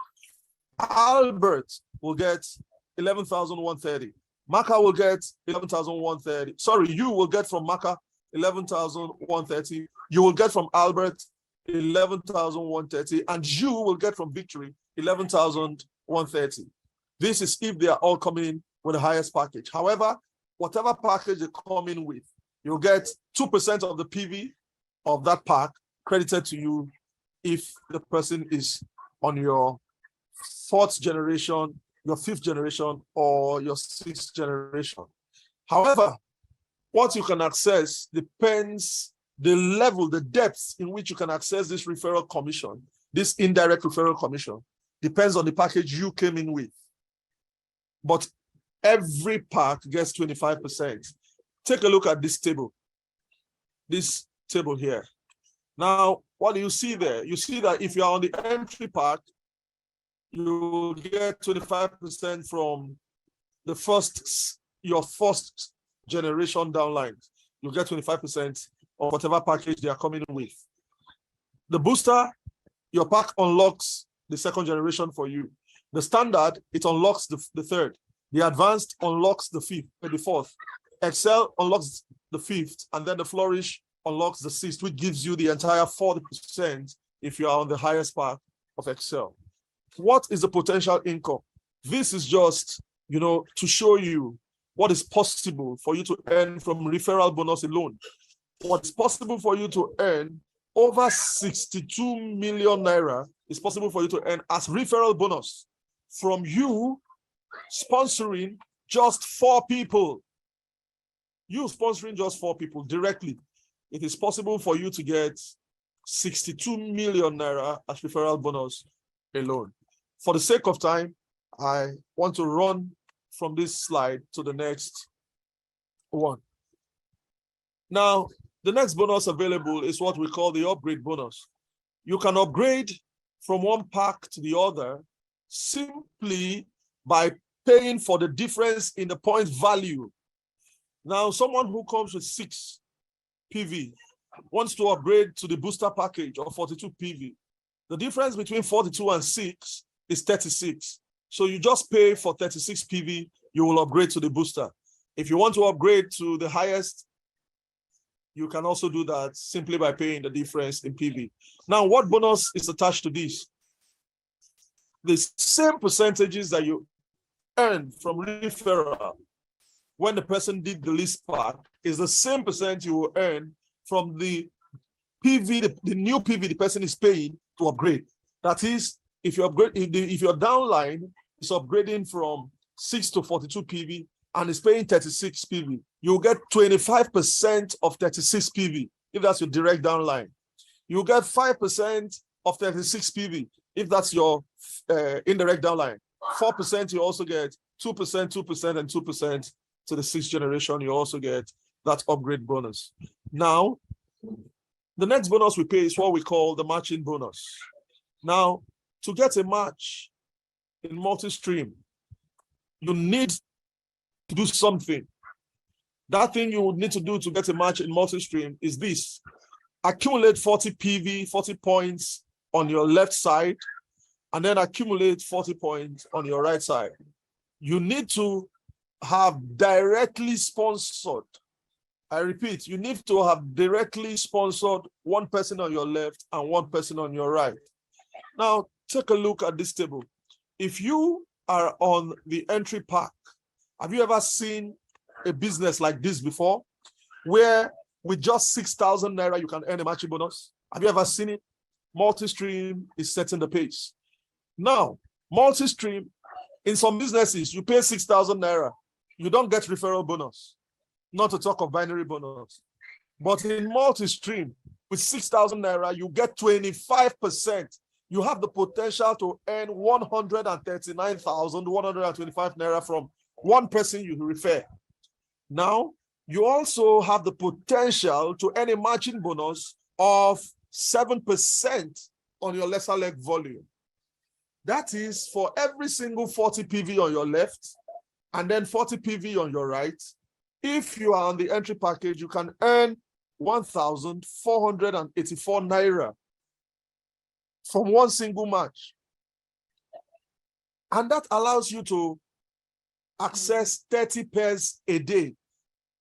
Albert will get 11,130. Maka will get 11,130. Sorry, you will get from Maka 11,130. You will get from Albert 11,130, and you will get from Victory 11,130. This is if they are all coming in with the highest package. However, whatever package they come in with, you'll get 2% of the PV of that pack credited to you if the person is on your 4th generation, your 5th generation, or your 6th generation. However, what you can access depends the level, the depth in which you can access this referral commission, this indirect referral commission, depends on the package you came in with. But every pack gets 25%. Take a look at this table here. Now, what do you see there? You see that if you're on the entry pack, you get 25% from your first generation downline. You get 25% of whatever package they are coming with. The booster, your pack unlocks the 2nd generation for you. The standard, it unlocks the 3rd. The advanced unlocks the 4th. Excel unlocks the 5th, and then the flourish unlocks the 6th, which gives you the entire 40% if you are on the highest pack of Excel. What is the potential income? This is just, to show you what is possible for you to earn from referral bonus alone. What's possible for you to earn over 62 million naira is possible for you to earn as referral bonus from you sponsoring just 4 people. You sponsoring just 4 people directly. It is possible for you to get 62 million naira as referral bonus alone. For the sake of time, I want to run from this slide to the next one. Now, the next bonus available is what we call the upgrade bonus. You can upgrade from one pack to the other simply by paying for the difference in the point value. Now, someone who comes with 6 PV wants to upgrade to the booster package of 42 PV. The difference between 42 and 6 is 36. So you just pay for 36 PV, you will upgrade to the booster. If you want to upgrade to the highest, you can also do that simply by paying the difference in PV. Now, what bonus is attached to this? The same percentages that you earn from referral when the person did the list pack is the same percent you will earn from the PV, the new PV the person is paying to upgrade. That is, if you upgrade, if your downline is upgrading from 6 to 42 PV and is paying 36 PV, you'll get 25% of 36 PV if that's your direct downline. You'll get 5% of 36 PV if that's your indirect downline. 4% you also get 2%, 2%, and 2% to the 6th generation. You also get that upgrade bonus. Now, the next bonus we pay is what we call the matching bonus. Now, to get a match in Multistream, you need to do something. That thing you would need to do to get a match in Multistream is this: accumulate 40 PV, 40 points on your left side, and then accumulate 40 points on your right side. You need to have directly sponsored. I repeat, you need to have directly sponsored one person on your left and one person on your right. Now, take a look at this table. If you are on the entry pack, have you ever seen a business like this before, where with just 6,000 naira, you can earn a matching bonus? Have you ever seen it? Multistream is setting the pace. Now, Multistream, in some businesses, you pay 6,000 naira. You don't get referral bonus, not to talk of binary bonus. But in Multistream, with 6,000 naira, you get 25%. You have the potential to earn 139,125 naira from one person you refer. Now, you also have the potential to earn a matching bonus of 7% on your lesser leg volume. That is for every single 40 PV on your left and then 40 PV on your right. If you are on the entry package, you can earn 1,484 naira from one single match. And that allows you to access 30 pairs a day.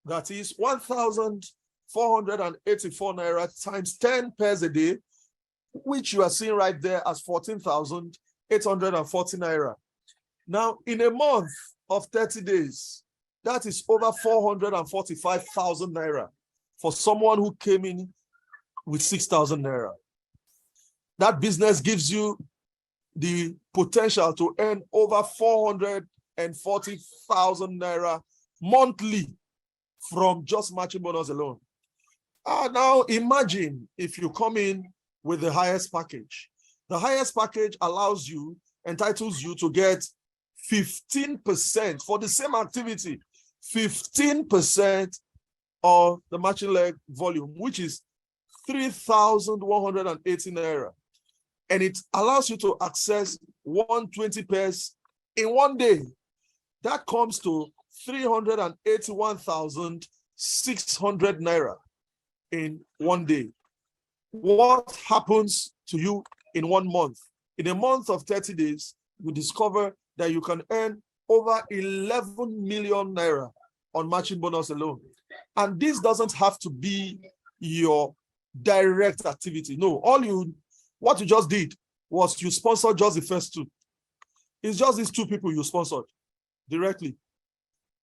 That is 1,484 naira times 10 pairs a day, which you are seeing right there as 14,840 naira. Now, in a month of 30 days, that is over 445,000 naira for someone who came in with 6,000 naira. That business gives you the potential to earn over 440,000 naira monthly from just matching bonus alone. Now imagine if you come in with the highest package. The highest package entitles you to get 15% for the same activity, 15% of the matching leg volume, which is 3,180 naira. And it allows you to access 120 pairs in one day. That comes to 381,600 naira in one day. What happens to you in 1 month? In a month of 30 days, you discover that you can earn over 11 million naira on matching bonus alone. And this doesn't have to be your direct activity. No, what you just did was you sponsored just the first two. It's just these two people you sponsored directly.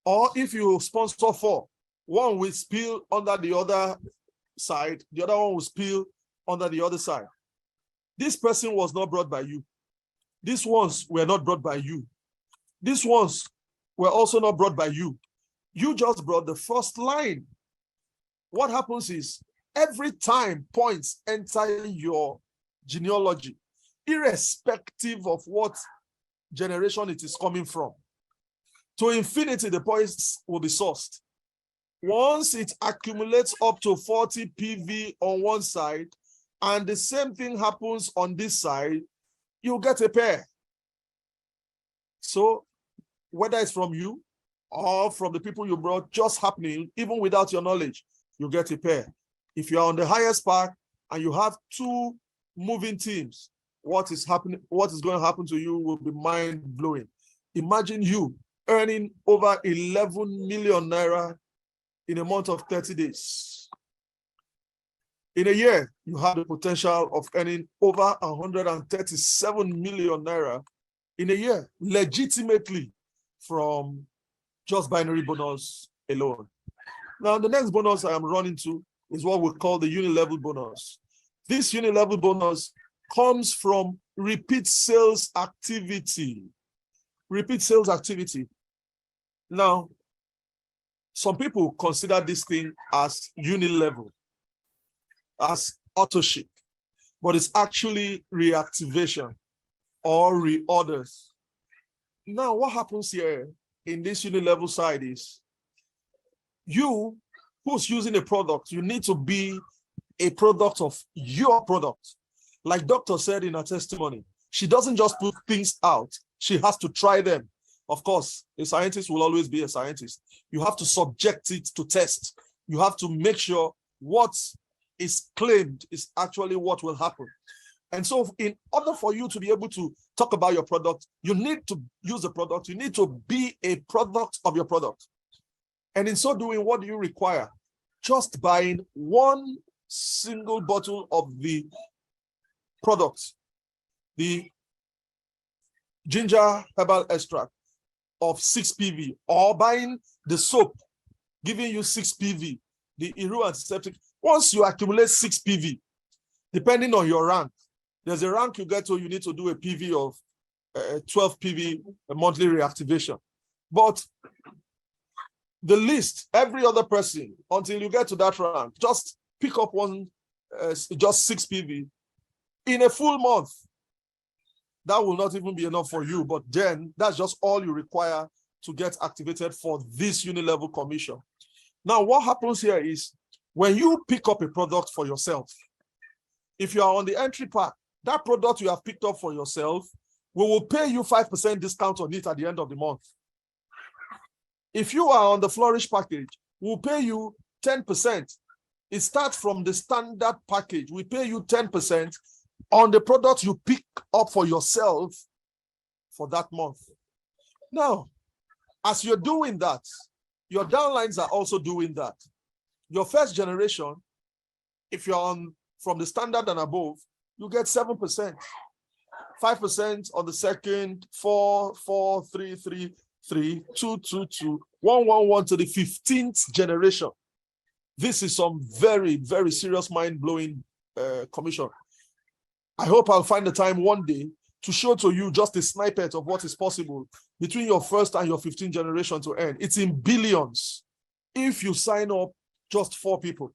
Or if you sponsor 4, one will spill under the other side, the other one will spill under the other side. This person was not brought by you. These ones were not brought by you. These ones were also not brought by you. You just brought the first line. What happens is every time points enter your genealogy, irrespective of what generation it is coming from, to infinity, the points will be sourced. Once it accumulates up to 40 PV on one side, and the same thing happens on this side, you get a pair. So whether it's from you or from the people you brought, just happening, even without your knowledge, you get a pair. If you're on the highest pack and you have 2 moving teams, what is going to happen to you will be mind-blowing. Imagine you earning over 11 million naira in a month of 30 days. In a year, you have the potential of earning over 137 million naira in a year, legitimately from just binary bonus alone. Now, the next bonus I am running to is what we call the uni-level bonus. This uni-level bonus comes from repeat sales activity. Repeat sales activity. Now, some people consider this thing as uni-level, as auto-ship, but it's actually reactivation or reorders. Now, what happens here in this uni-level side is you who's using a product, you need to be a product of your product. Like Dr. said in her testimony, she doesn't just put things out, she has to try them. Of course, a scientist will always be a scientist. You have to subject it to test. You have to make sure what is claimed is actually what will happen. And so in order for you to be able to talk about your product, you need to use the product. You need to be a product of your product. And in so doing, what do you require? Just buying 1 single bottle of the product, the ginger herbal extract of 6 PV, or buying the soap, giving you 6 PV, the Iru antiseptic. Once you accumulate 6 PV, depending on your rank, there's a rank you get to, you need to do a PV of 12 PV, a monthly reactivation. But the least, every other person, until you get to that rank, just pick up just 6 PV in a full month. That will not even be enough for you, but then that's just all you require to get activated for this uni-level commission. Now, what happens here is when you pick up a product for yourself, if you are on the entry pack, that product you have picked up for yourself, we will pay you 5% discount on it at the end of the month. If you are on the Flourish package, we'll pay you 10%. It starts from the standard package. We pay you 10% on the product you pick up for yourself for that month. Now, As you're doing that, your downlines are also doing that. Your first generation, if you're on from the standard and above, you get 7%, 5% on the second, 4, 4, 3, 3, 3, 2, 2, 2, 1, 1, 1 to the 15th generation. This is some very, very serious mind-blowing commission. I hope I'll find the time one day to show to you just a snippet of what is possible between your first and your 15th generation to earn. It's in billions. If you sign up just 4 people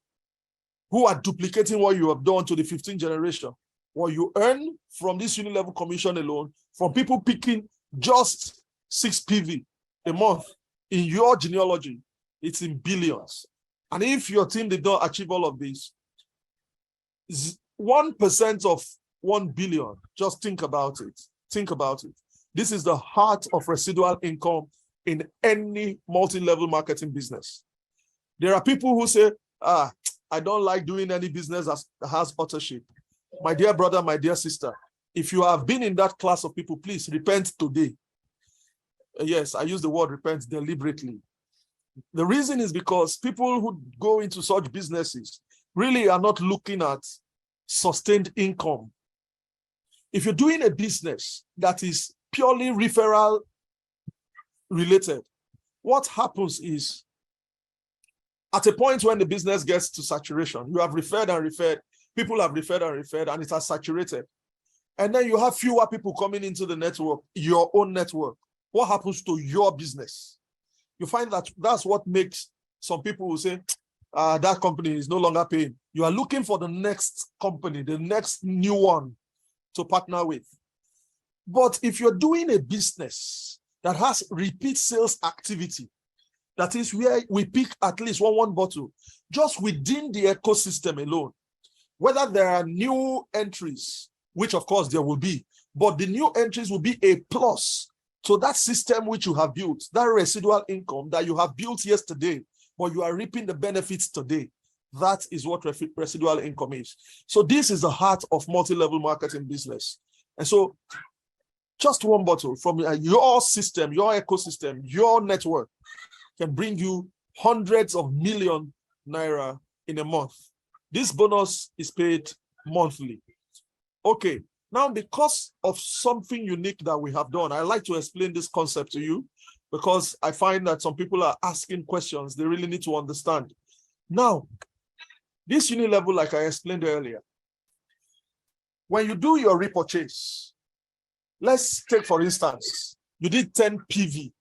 who are duplicating what you have done to the 15th generation, what you earn from this uni-level commission alone, from people picking just 6 PV a month in your genealogy, it's in billions. And if your team did not achieve all of this, 1% of 1 billion, just think about it. Think about it. This is the heart of residual income in any multi-level marketing business. There are people who say, I don't like doing any business that has authorship. My dear brother, my dear sister, if you have been in that class of people, please repent today. Yes, I use the word repent deliberately. The reason is because people who go into such businesses really are not looking at sustained income. If you're doing a business that is purely referral related, what happens is at a point when the business gets to saturation, you have referred and referred, people have referred and referred, and it has saturated. And then you have fewer people coming into the network, your own network. What happens to your business? You find that that's what makes some people who say, that company is no longer paying. You are looking for the next company, the next new one to partner with. But if you're doing a business that has repeat sales activity, that is where we pick at least one bottle, just within the ecosystem alone, whether there are new entries, which of course there will be, but the new entries will be a plus to that system which you have built, that residual income that you have built yesterday, but you are reaping the benefits today. That is what residual income is. So this is the heart of multi-level marketing business. And so just one bottle from your system, your ecosystem, your network can bring you hundreds of million naira in a month. This bonus is paid monthly. Okay, now because of something unique that we have done, I like to explain this concept to you because I find that some people are asking questions they really need to understand. Now, this uni level, like I explained earlier, when you do your repurchase, let's take for instance, you did 10 PV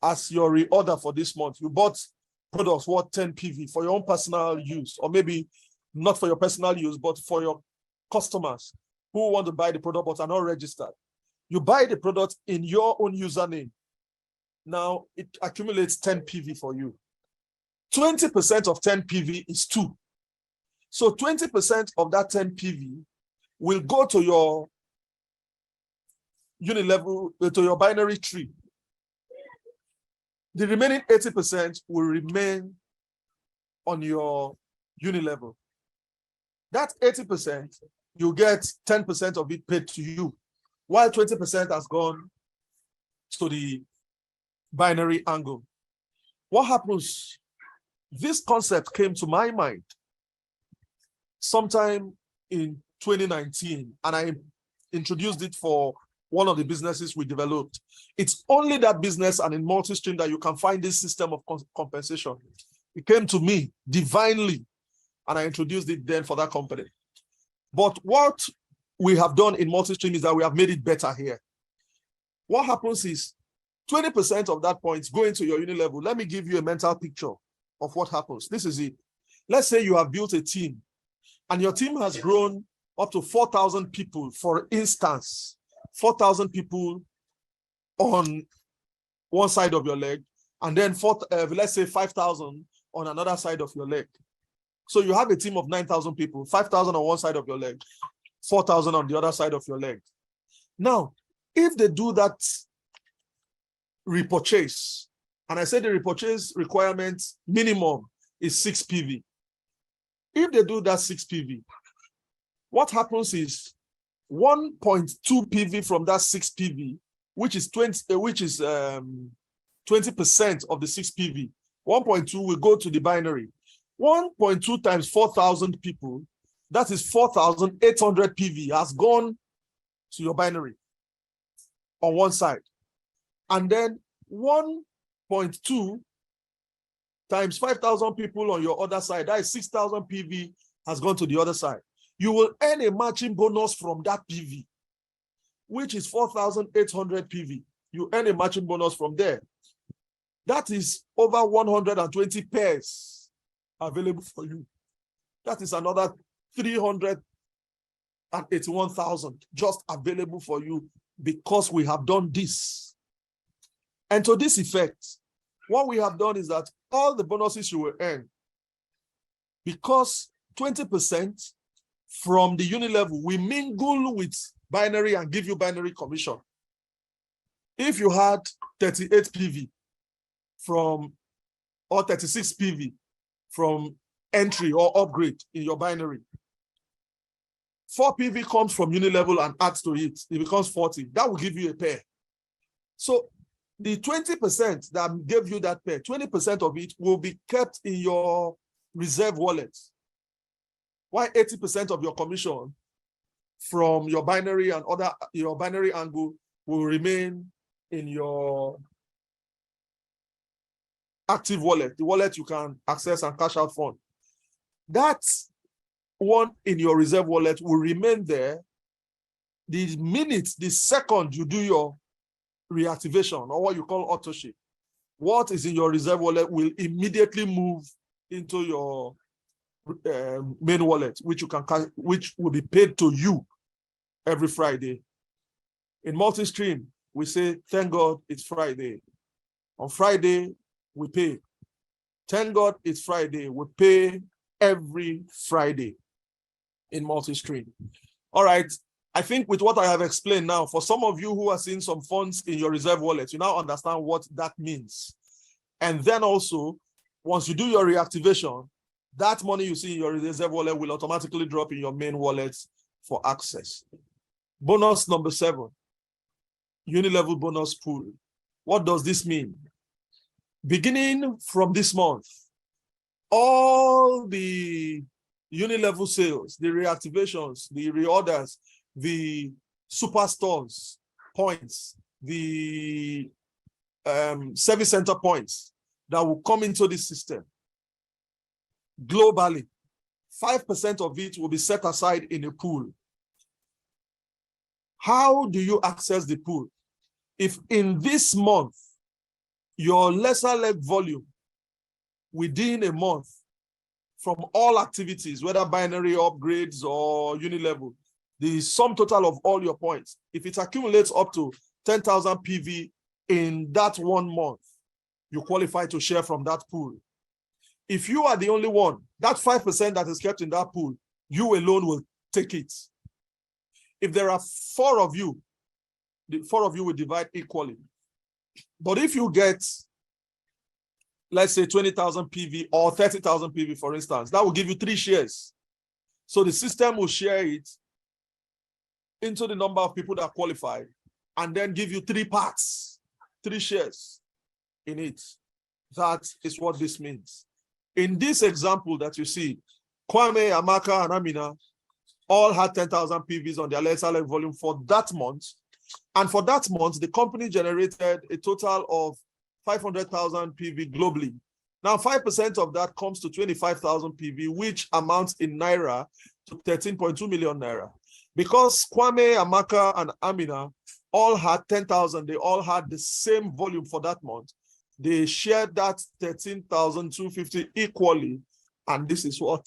as your reorder for this month. You bought products worth 10 PV for your own personal use, or maybe not for your personal use, but for your customers who want to buy the product but are not registered. You buy the product in your own username. Now it accumulates 10 PV for you. 20% of 10 PV is 2. So 20% of that 10 PV will go to your unilevel, to your binary tree. The remaining 80% will remain on your unilevel. That 80%, you get 10% of it paid to you, while 20% has gone to the binary angle. What happens? This concept came to my mind sometime in 2019, and I introduced it for one of the businesses we developed. It's only that business and in Multistream that you can find this system of compensation. It came to me divinely, and I introduced it then for that company. But what we have done in Multistream is that we have made it better here. What happens is 20% of that points go into your unilevel. Let me give you a mental picture of what happens. This is it. Let's say you have built a team and your team has grown up to 4,000 people, for instance, 4,000 people on one side of your leg, and then let's say 5,000 on another side of your leg. So you have a team of 9,000 people, 5,000 on one side of your leg, 4,000 on the other side of your leg. Now, if they do that repurchase, and I said the repurchase requirement minimum is 6 PV. If they do that 6 PV, what happens is 1.2 PV from that 6 PV, which is 20 20% of the 6 PV. 1.2 will go to the binary. 1.2 times 4,000 people, that is 4,800 PV has gone to your binary on one side. And then 1.2 times 5,000 people on your other side, that is 6,000 PV has gone to the other side. You will earn a matching bonus from that PV, which is 4,800 PV. You earn a matching bonus from there. That is over 120 pairs available for you. That is another 381,000 just available for you because we have done this. And to this effect, what we have done is that all the bonuses you will earn, because 20% from the uni level, we mingle with binary and give you binary commission. If you had 38 PV from, or 36 PV from entry or upgrade in your binary, 4 PV comes from uni level and adds to it, it becomes 40. That will give you a pair. So the 20% that gave you that pair, 20% of it will be kept in your reserve wallet, while 80% of your commission from your binary and other your binary angle will remain in your active wallet, the wallet you can access and cash out from. That one in your reserve wallet will remain there the minute, the second you do your reactivation, or what you call auto ship. What is in your reserve wallet will immediately move into your main wallet, which will be paid to you every Friday. In Multistream, we say, thank God it's Friday. On Friday, we pay. Thank God it's Friday. We pay every Friday in Multistream. All right. I think with what I have explained now, for some of you who are seeing some funds in your reserve wallet, you now understand what that means. And then also, once you do your reactivation, that money you see in your reserve wallet will automatically drop in your main wallet for access. Bonus number 7, uni-level bonus pool. What does this mean? Beginning from this month, all the uni-level sales, the reactivations, the reorders, the superstores points, the service center points that will come into this system globally, 5% of it will be set aside in a pool. How do you access the pool? If in this month, your lesser leg volume within a month from all activities, whether binary upgrades or uni-level, the sum total of all your points, if it accumulates up to 10,000 PV in that 1 month, you qualify to share from that pool. If you are the only one, that 5% that is kept in that pool, you alone will take it. If there are 4 of you, the 4 of you will divide equally. But if you get, let's say 20,000 PV or 30,000 PV, for instance, that will give you 3 shares. So the system will share it into the number of people that qualify and then give you 3 parts, 3 shares in it. That is what this means. In this example that you see, Kwame, Amaka, and Amina all had 10,000 PVs on their lesser leg volume for that month. And for that month, the company generated a total of 500,000 PV globally. Now, 5% of that comes to 25,000 PV, which amounts in Naira to 13.2 million Naira. Because Kwame, Amaka, and Amina all had 10,000, they all had the same volume for that month. They shared that 13,250 equally, and this is what?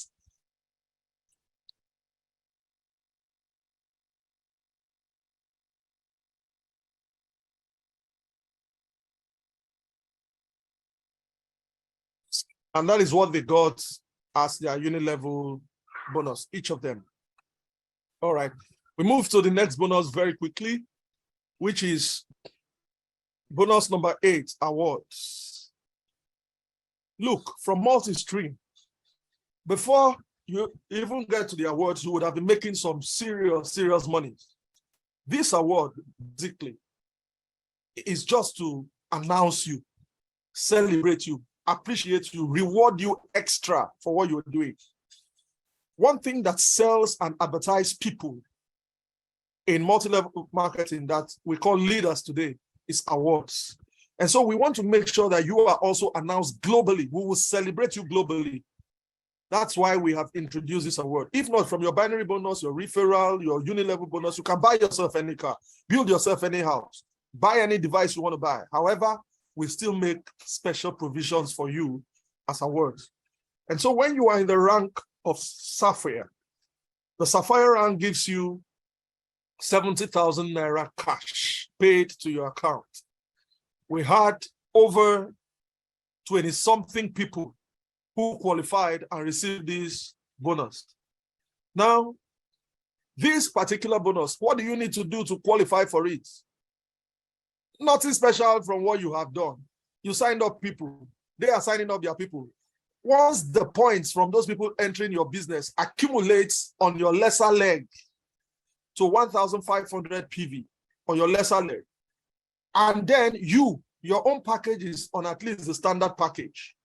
And that is what they got as their uni-level bonus, each of them. All right, we move to the next bonus very quickly, which is bonus number 8, awards. Look, from Multistream, before you even get to the awards, you would have been making some serious money. This award, basically, is just to announce you celebrate you, appreciate you, reward you extra for what you're doing. One thing that sells and advertises people in multi-level marketing that we call leaders today is awards. And so we want to make sure that you are also announced globally. We will celebrate you globally. That's why we have introduced this award. If not, from your binary bonus, your referral, your uni-level bonus, you can buy yourself any car, build yourself any house, buy any device you want to buy. However, we still make special provisions for you as awards. And so when you are in the rank of Sapphire, the Sapphire rank gives you 70,000 Naira cash paid to your account. We had over 20-something people who qualified and received this bonus. Now, this particular bonus, what do you need to do to qualify for it? Nothing special from what you have done. You signed up people. They are signing up their people. Once the points from those people entering your business accumulates on your lesser leg to 1,500 PV on your lesser leg, and then your own package is on at least the standard package,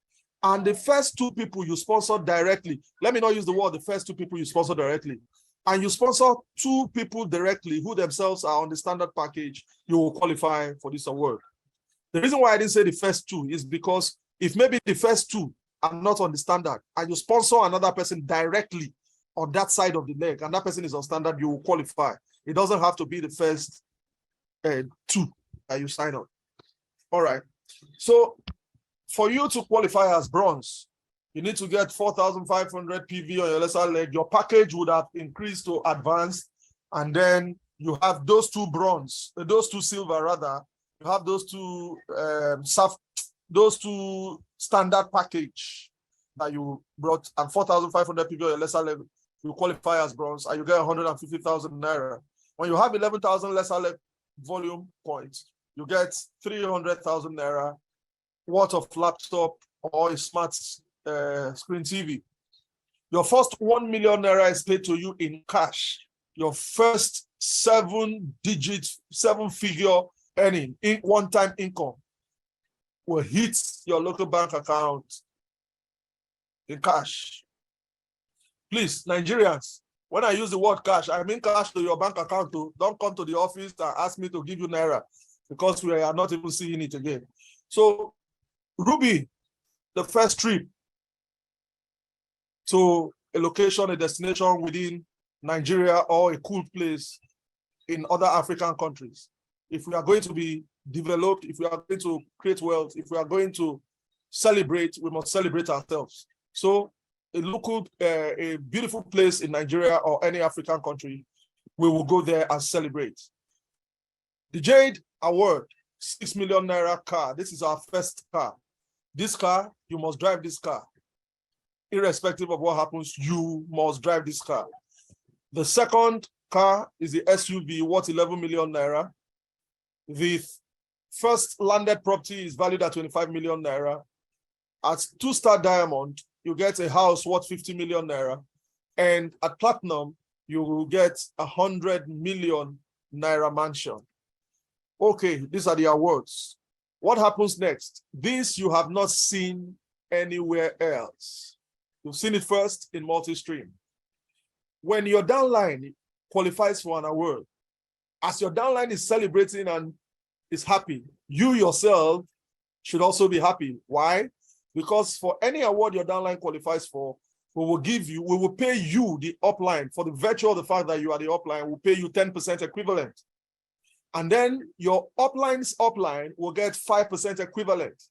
and the first two people you sponsor directly, let me not use the word the first two people you sponsor directly, and you sponsor two people directly who themselves are on the standard package, you will qualify for this award. The reason why I didn't say the first two is because if maybe the first two are not on the standard and you sponsor another person directly on that side of the leg and that person is on standard, you will qualify. It doesn't have to be the first two that you sign up. All right. So for you to qualify as bronze, you need to get 4,500 PV on your lesser leg. Your package would have increased to advanced, and then you have those two bronze, those two silver rather. You have those two standard package that you brought, and 4,500 PV on your lesser leg. You qualify as bronze, and you get 150,000 Naira. When you have 11,000 lesser leg volume points, you get 300,000 Naira worth of laptop or a smart screen TV. Your first 1 million Naira is paid to you in cash. Your first 7-figure earning, one-time income, will hit your local bank account in cash. Please, Nigerians, when I use the word cash, I mean cash to your bank account. Don't come to the office and ask me to give you Naira, because we are not even seeing it again. So, Ruby, the first trip to a location, a destination within Nigeria or a cool place in other African countries. If we are going to be developed, if we are going to create wealth, if we are going to celebrate, we must celebrate ourselves. So a local, a beautiful place in Nigeria or any African country, we will go there and celebrate. The Jade Award, 6 million Naira car. This is our first car. This car, you must drive this car. Irrespective of what happens, you must drive this car. The second car is the SUV, worth 11 million Naira. The first landed property is valued at 25 million Naira. At 2-star diamond, you get a house worth 50 million Naira. And at platinum, you will get 100 million Naira mansion. Okay, these are the awards. What happens next? This you have not seen anywhere else. You've seen it first in Multistream. When your downline qualifies for an award, as your downline is celebrating and is happy, you yourself should also be happy. Why? Because for any award your downline qualifies for, we will pay you, the upline, for the virtue of the fact that you are the upline, we'll pay you 10% equivalent. And then your upline's upline will get 5% equivalent.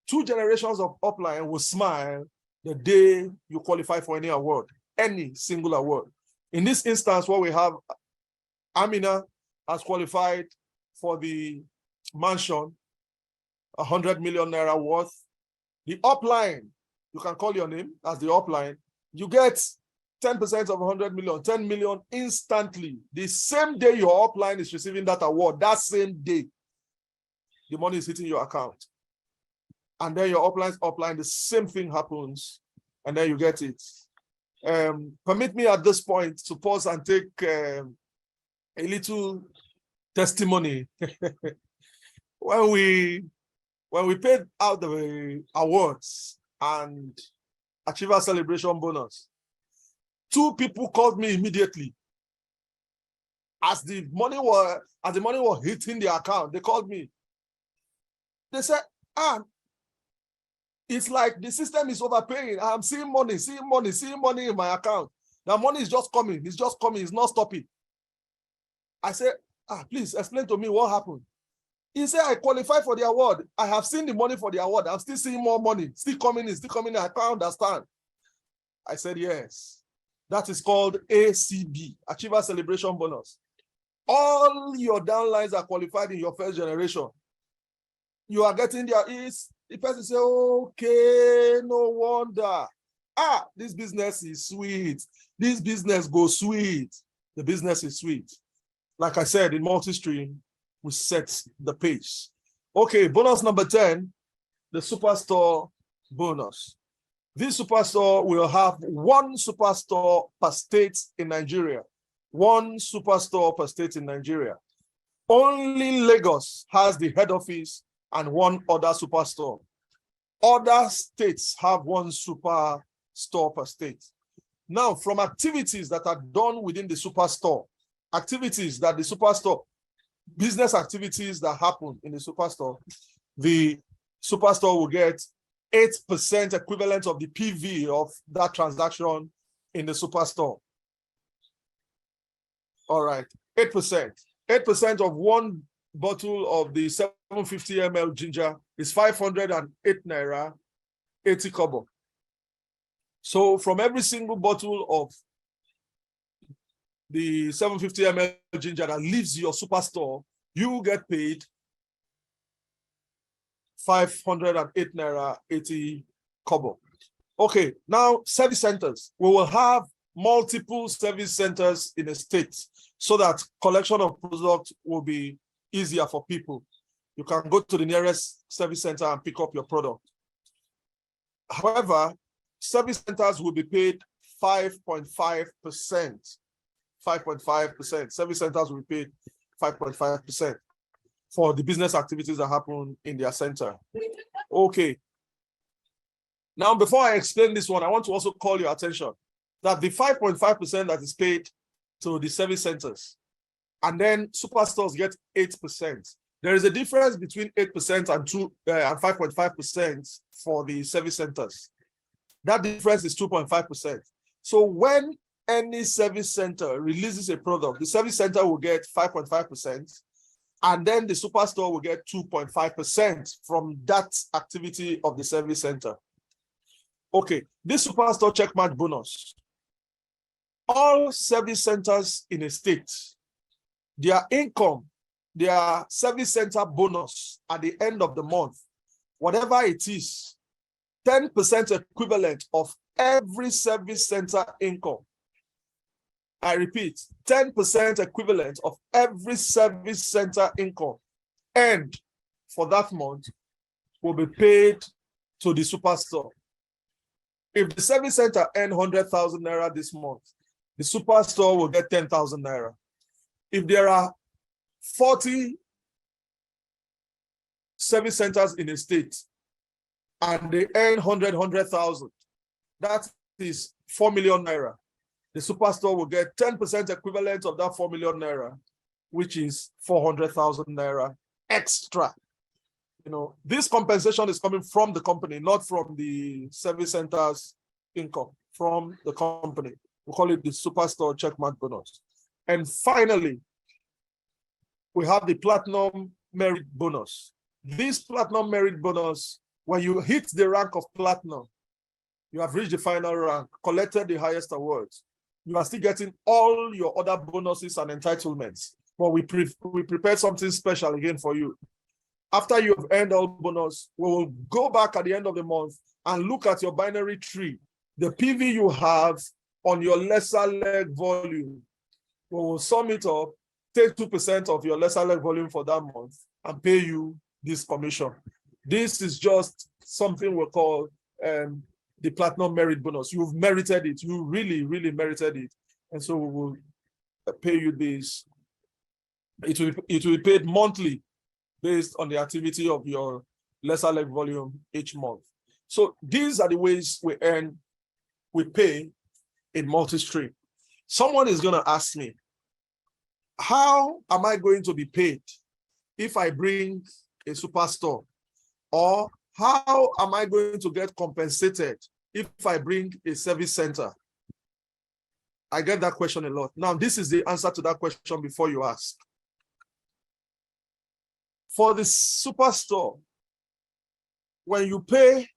2 generations of upline will smile the day you qualify for any award, any single award. In this instance, what we have, Amina has qualified for the mansion, 100 million Naira worth. The upline, you can call your name as the upline, you get 10% of 100 million, 10 million instantly. The same day your upline is receiving that award, that same day, the money is hitting your account. And then your upline's upline, the same thing happens, and then you get it. Permit me at this point to pause and take a little testimony. When we when we paid out the awards and Achiever Celebration bonus, 2 people called me immediately. As the money was hitting the account, they called me. They said, it's like the system is overpaying. I'm seeing money in my account. The money is just coming. It's just coming. It's not stopping. I said, please explain to me what happened. He said, I qualified for the award. I have seen the money for the award. I'm still seeing more money. Still coming in. I can't understand. I said, yes. That is called ACB, Achiever Celebration Bonus. All your downlines are qualified in your first generation. You are getting their ease. The person say, okay, no wonder. This business is sweet. This business goes sweet. The business is sweet. Like I said, in Multistream, we set the pace. Okay, bonus number 10, the Superstore bonus. This Superstore will have 1 Superstore per state in Nigeria. 1 Superstore per state in Nigeria. Only Lagos has the head office and 1 other Superstore. Other states have 1 Superstore per state. Now, from activities that are done within the Superstore, activities that the Superstore, business activities that happen in the Superstore, the Superstore will get 8% equivalent of the PV of that transaction in the Superstore. All right, 8%. 8% of 1 bottle of the 750 ml ginger is 508 naira, 80 kobo. So from every single bottle of the 750 ml ginger that leaves your Superstore, you get paid 508 naira, 80 kobo. Okay, now service centers. We will have multiple service centers in a state so that collection of products will be easier for people. You can go to the nearest service center and pick up your product. However, service centers will be paid 5.5%. 5.5%. Service centers will be paid 5.5% for the business activities that happen in their center. Okay. Now, before I explain this one, I want to also call your attention that the 5.5% that is paid to the service centers, and then superstores get 8%. There is a difference between 8% and 5.5% for the service centers. That difference is 2.5%. So when any service center releases a product, the service center will get 5.5%, and then the superstore will get 2.5% from that activity of the service center. Okay, this superstore checkmark bonus. All service centers in a state, their income, their service center bonus at the end of the month, whatever it is, 10% equivalent of every service center income. I repeat, 10% equivalent of every service center income earned for that month will be paid to the superstore. If the service center earned 100,000 naira this month, the superstore will get 10,000 naira. If there are 40 service centers in a state and they earn 100,000, that is 4 million naira. The superstore will get 10% equivalent of that 4 million naira, which is 400,000 naira extra. You know, this compensation is coming from the company, not from the service center's income, from the company. We call it the superstore checkmark bonus. And finally, we have the platinum merit bonus. This platinum merit bonus, when you hit the rank of platinum, you have reached the final rank, collected the highest awards. You are still getting all your other bonuses and entitlements. But we prepared something special again for you. After you have earned all bonus, we will go back at the end of the month and look at your binary tree, the PV you have on your lesser leg volume. We will sum it up, take 2% of your lesser leg volume for that month and pay you this commission. This is just something we call the platinum merit bonus. You've merited it. You really, really merited it. And so we will pay you this. It will be paid monthly based on the activity of your lesser leg volume each month. So these are the ways we pay in Multistream. Someone is going to ask me, how am I going to be paid if I bring a superstore? Or how am I going to get compensated if I bring a service center? I get that question a lot. Now, this is the answer to that question before you ask. For the superstore, when you pay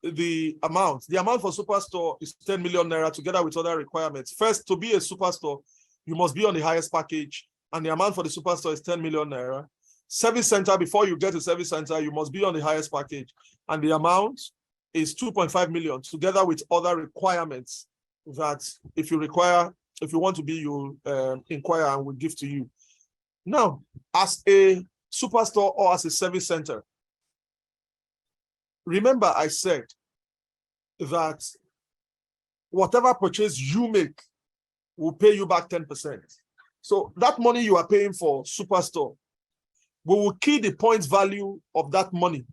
the amount for superstore is 10 million naira together with other requirements. First, to be a superstore, you must be on the highest package, and the amount for the superstore is 10 million naira. Service center, before you get a service center, you must be on the highest package, and the amount is 2.5 million together with other requirements that if you want to be, you'll inquire and we'll give to you. Now, as a superstore or as a service center, remember I said that whatever purchase you make will pay you back 10%. So that money you are paying for superstore, we will key the points value of that money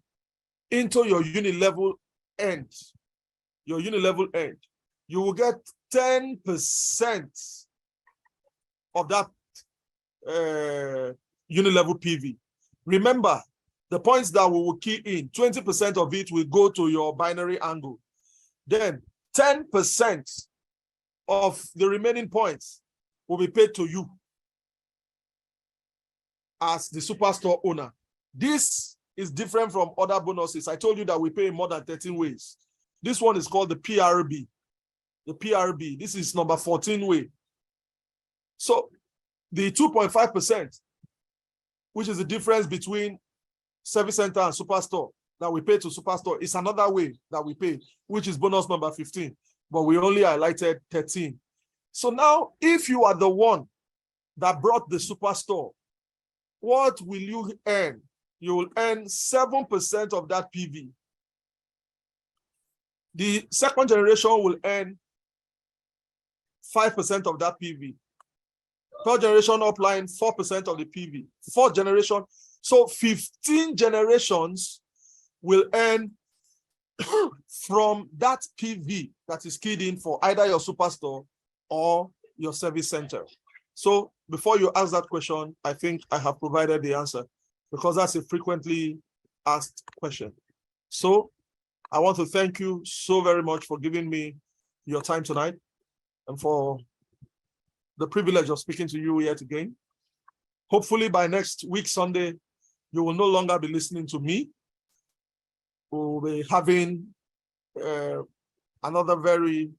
into your unit level end. Your unit level end. You will get 10% of that unit level PV. Remember, the points that we will key in, 20% of it will go to your binary angle. Then 10% of the remaining points will be paid to you as the superstore owner. This is different from other bonuses. I told you that we pay in more than 13 ways. This one is called the PRB. The PRB, this is number 14 way. So the 2.5%, which is the difference between service center and superstore that we pay to superstore, is another way that we pay, which is bonus number 15, but we only highlighted 13. So now, if you are the one that brought the superstore, what will you earn? You will earn 7% of that PV. The second generation will earn 5% of that PV. Third generation upline, 4% of the PV. Fourth generation, so 15 generations will earn from that PV that is keyed in for either your superstore or your service center. So before you ask that question, I think I have provided the answer because that's a frequently asked question. So I want to thank you so very much for giving me your time tonight and for the privilege of speaking to you yet again. Hopefully by next week, Sunday, you will no longer be listening to me. We'll be having another very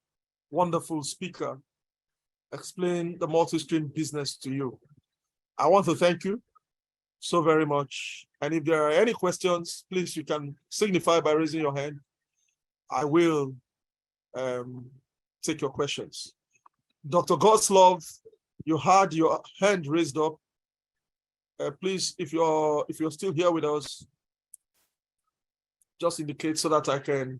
wonderful speaker explain the multi-stream business to you. I want to thank you so very much. And if there are any questions, please, you can signify by raising your hand. I will take your questions. Dr. Godslove, you had your hand raised up. Please, if you're still here with us, just indicate so that I can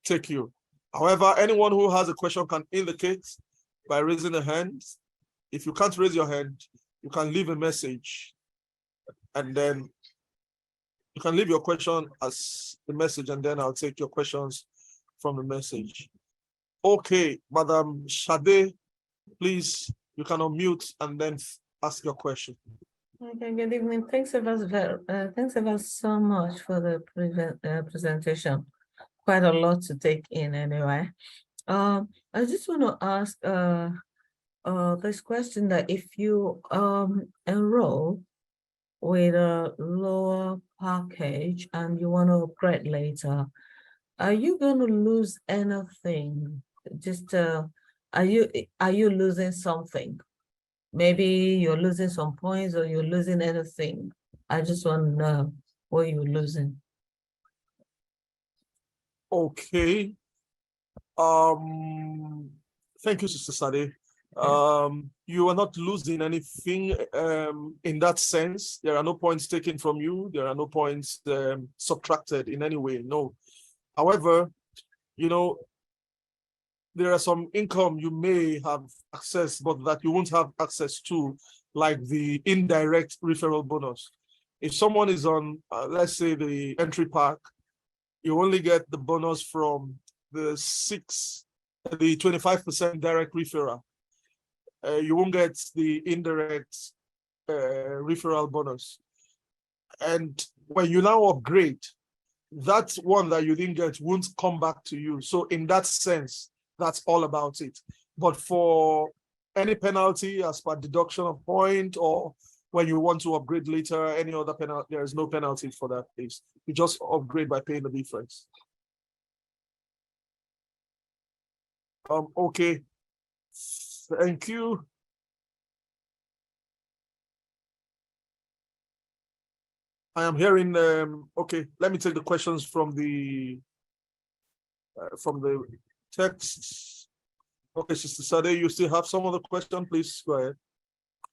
take you. However, anyone who has a question can indicate by raising a hand. If you can't raise your hand, you can leave a message, and then you can leave your question as the message, and then I'll take your questions from the message. Okay, Madam Shade, please, you can unmute and then ask your question. Okay, good evening. Thanks ever so much for the presentation. Quite a lot to take in anyway. I just want to ask this question, that if you enroll with a lower package and you want to upgrade later, are you going to lose anything? Just are you losing something? Maybe you're losing some points or you're losing anything. I just want to know what you're losing. Okay. Thank you, Sister Sade. You are not losing anything in that sense. There are no points taken from you. There are no points subtracted in any way. No. However, you know, there are some income you may have access, but that you won't have access to, like the indirect referral bonus. If someone is on, let's say, the entry pack, you only get the bonus from the 25% direct referral. You won't get the indirect referral bonus. And when you now upgrade, that one that you didn't get won't come back to you. So in that sense, that's all about it. But for any penalty as per deduction of point, or when you want to upgrade later, any other penalty, there is no penalty for that case. You just upgrade by paying the difference. Okay. Thank you. I am hearing, okay, let me take the questions from the text. Okay, Sister Sade, you still have some other question? Please go ahead.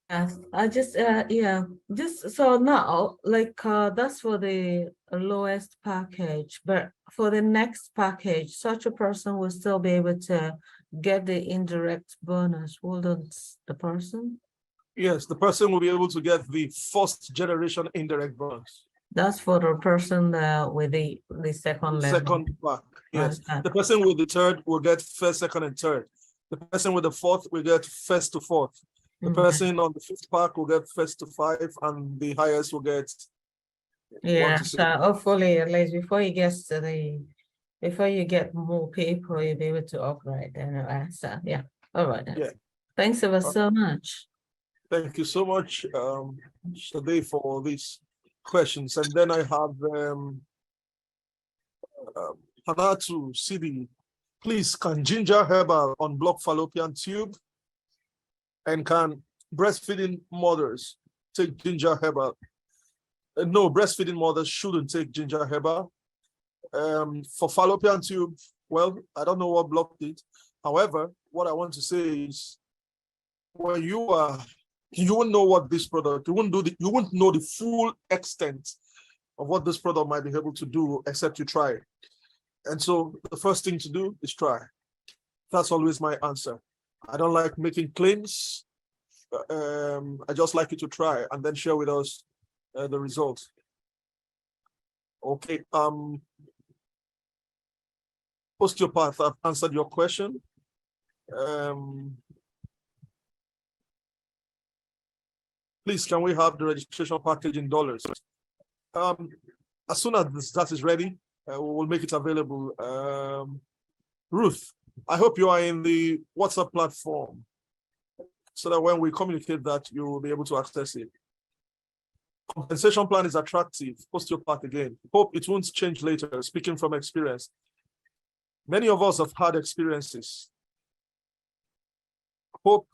Yes, I just yeah, just so now, like that's for the lowest package, but for the next package, such a person will still be able to get the indirect bonus, wouldn't the person? Yes, the person will be able to get the first generation indirect bonus. That's for the person with the second level. Second pack, yes. Okay. The person with the third will get first, second, and third. The person with the fourth will get first to fourth. The person on the fifth pack will get first to 5, and the highest will get 1 to 6. So hopefully at least before you get to before you get more people, you'll be able to upgrade anyway. So yeah, all right then. Yeah. Thanks ever so much. Thank you so much, Shade, for these questions. And then I have Hanatu CD. Please, can ginger herbal unblock fallopian tube? And can breastfeeding mothers take ginger herbal? No, breastfeeding mothers shouldn't take ginger herbal. For fallopian tube, well, I don't know what blocked it. However, what I want to say is, when you won't know what this product, you won't know the full extent of what this product might be able to do except you try it. And so the first thing to do is try. That's always my answer. I don't like making claims. I just like you to try and then share with us the results. Okay. Osteopath, I've answered your question. Please, can we have the registration package in dollars? As soon as that is ready, we will make it available. Ruth, I hope you are in the WhatsApp platform so that when we communicate that, you will be able to access it. Compensation plan is attractive. Osteopath again. Hope it won't change later, speaking from experience. Many of us have had experiences. Hope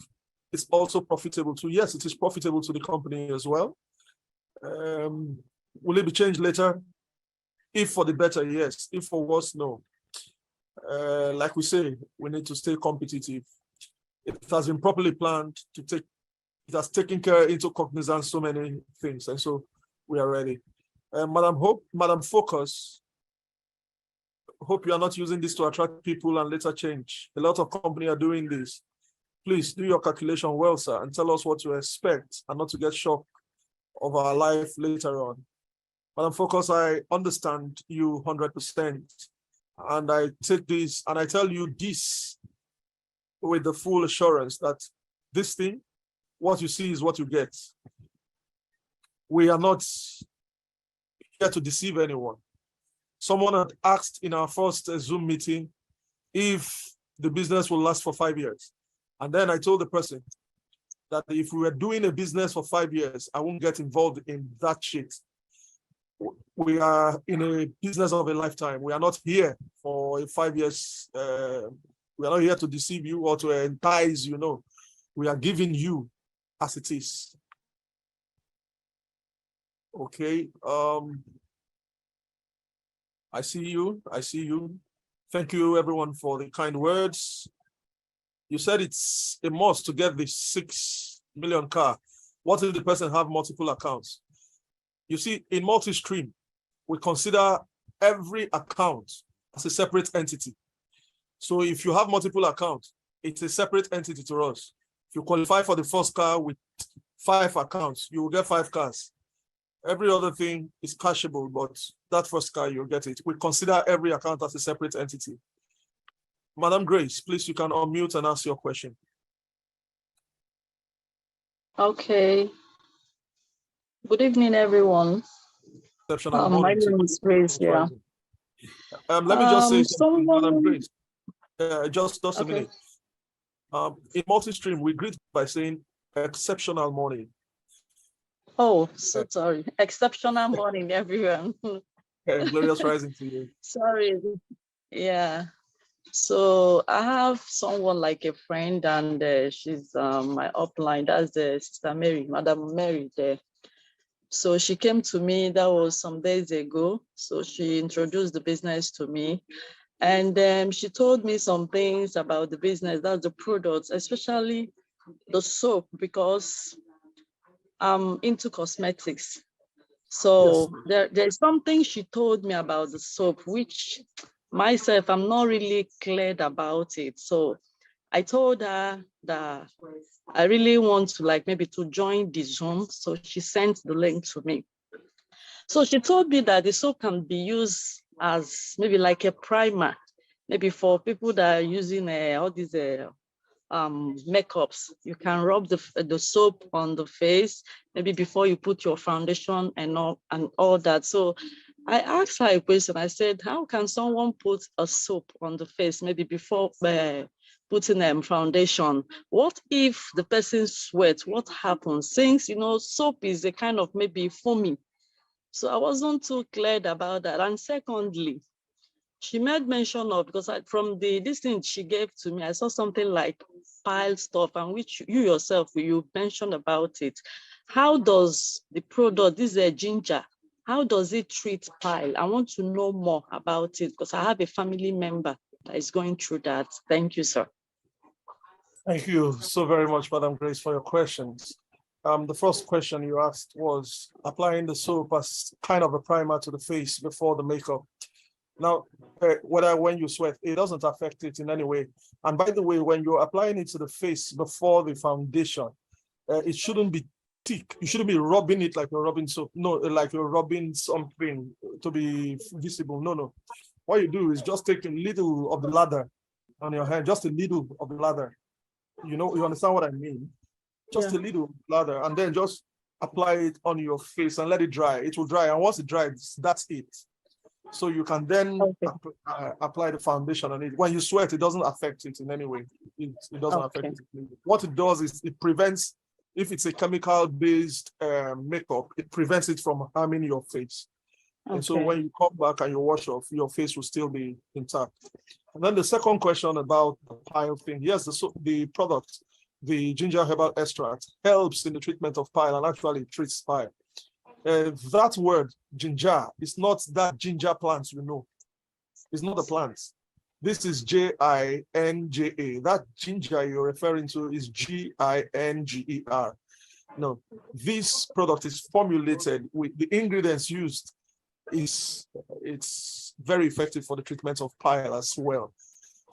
it's also profitable to, yes, it is profitable to the company as well. Will it be changed later? If for the better, yes. If for worse, no. Like we say, we need to stay competitive. It has been properly planned to take, it has taken care into cognizance so many things, and so we are ready. Madam Focus, hope you are not using this to attract people and later change. A lot of companies are doing this. Please do your calculation well, sir, and tell us what to expect and not to get shocked of our life later on. Madam Focus, I understand you 100%. And I take this and I tell you this with the full assurance that this thing, what you see is what you get. We are not here to deceive anyone. Someone had asked in our first Zoom meeting if the business will last for 5 years. And then I told the person that if we were doing a business for 5 years, I won't get involved in that shit. We are in a business of a lifetime. We are not here for 5 years. We are not here to deceive you or to entice you. No, we are giving you as it is. Okay. I see you. I see you. Thank you, everyone, for the kind words. You said it's a must to get the 6 million car. What if the person have multiple accounts? You see, in Multistream, we consider every account as a separate entity. So if you have multiple accounts, it's a separate entity to us. If you qualify for the first car with 5 accounts, you will get 5 cars. Every other thing is cashable, but that first car, you'll get it. We consider every account as a separate entity. Madam Grace, please, you can unmute and ask your question. Okay. Good evening, everyone. Exceptional My morning to name you. is Grace. Yeah. Let me just say something, Madam Someone. Grace. Just a Okay. minute. In Multistream, we greet by saying exceptional morning. Oh, so sorry. Exceptional morning, everyone. Glorious rising to you. Sorry. Yeah. So I have someone like a friend, and she's my upline. That's the Sister Mary, Madam Mary there. So she came to me, that was some days ago. So she introduced the business to me. And she told me some things about the business, that's the products, especially the soap, because I'm into cosmetics. So there's something she told me about the soap, which myself, I'm not really clear about it. So I told her that I really want to maybe to join the Zoom. So she sent the link to me. So she told me that the soap can be used as maybe like a primer, maybe for people that are using all these makeups. You can rub the soap on the face, maybe before you put your foundation and all that. So I asked her a question. I said, how can someone put a soap on the face, maybe before putting foundation? What if the person sweats? What happens? Since, soap is a kind of maybe foamy. So I wasn't too clear about that. And secondly, she made mention of, because from this thing she gave to me, I saw something like pile stuff, and which you yourself, you mentioned about it. How does the product, this is a ginger, how does it treat pile? I want to know more about it, because I have a family member that is going through that. Thank you, sir. Thank you so very much, Madam Grace, for your questions. The first question you asked was applying the soap as kind of a primer to the face before the makeup. Now, when you sweat, it doesn't affect it in any way. And by the way, when you're applying it to the face before the foundation, it shouldn't be thick. You shouldn't be rubbing it like you're rubbing soap. No, like you're rubbing something to be visible. No. What you do is just take a little of the lather on your hand, just a little of the lather. You understand what I mean? Just a little lather, and then just apply it on your face and let it dry. It will dry, and once it dries, that's it. So you can then apply the foundation on it. When you sweat, it doesn't affect it in any way. It doesn't affect it. What it does is it prevents, if it's a chemical-based makeup, it prevents it from harming your face. And so when you come back and you wash off, your face will still be intact. And then the second question about the pile thing. Yes, the product, the ginger herbal extract, helps in the treatment of pile and actually treats pile. That word, ginger, is not that ginger plant, It's not a plant. This is Ginga. That ginger you're referring to is Ginger. No, this product is formulated with the ingredients used. It's very effective for the treatment of pile as well.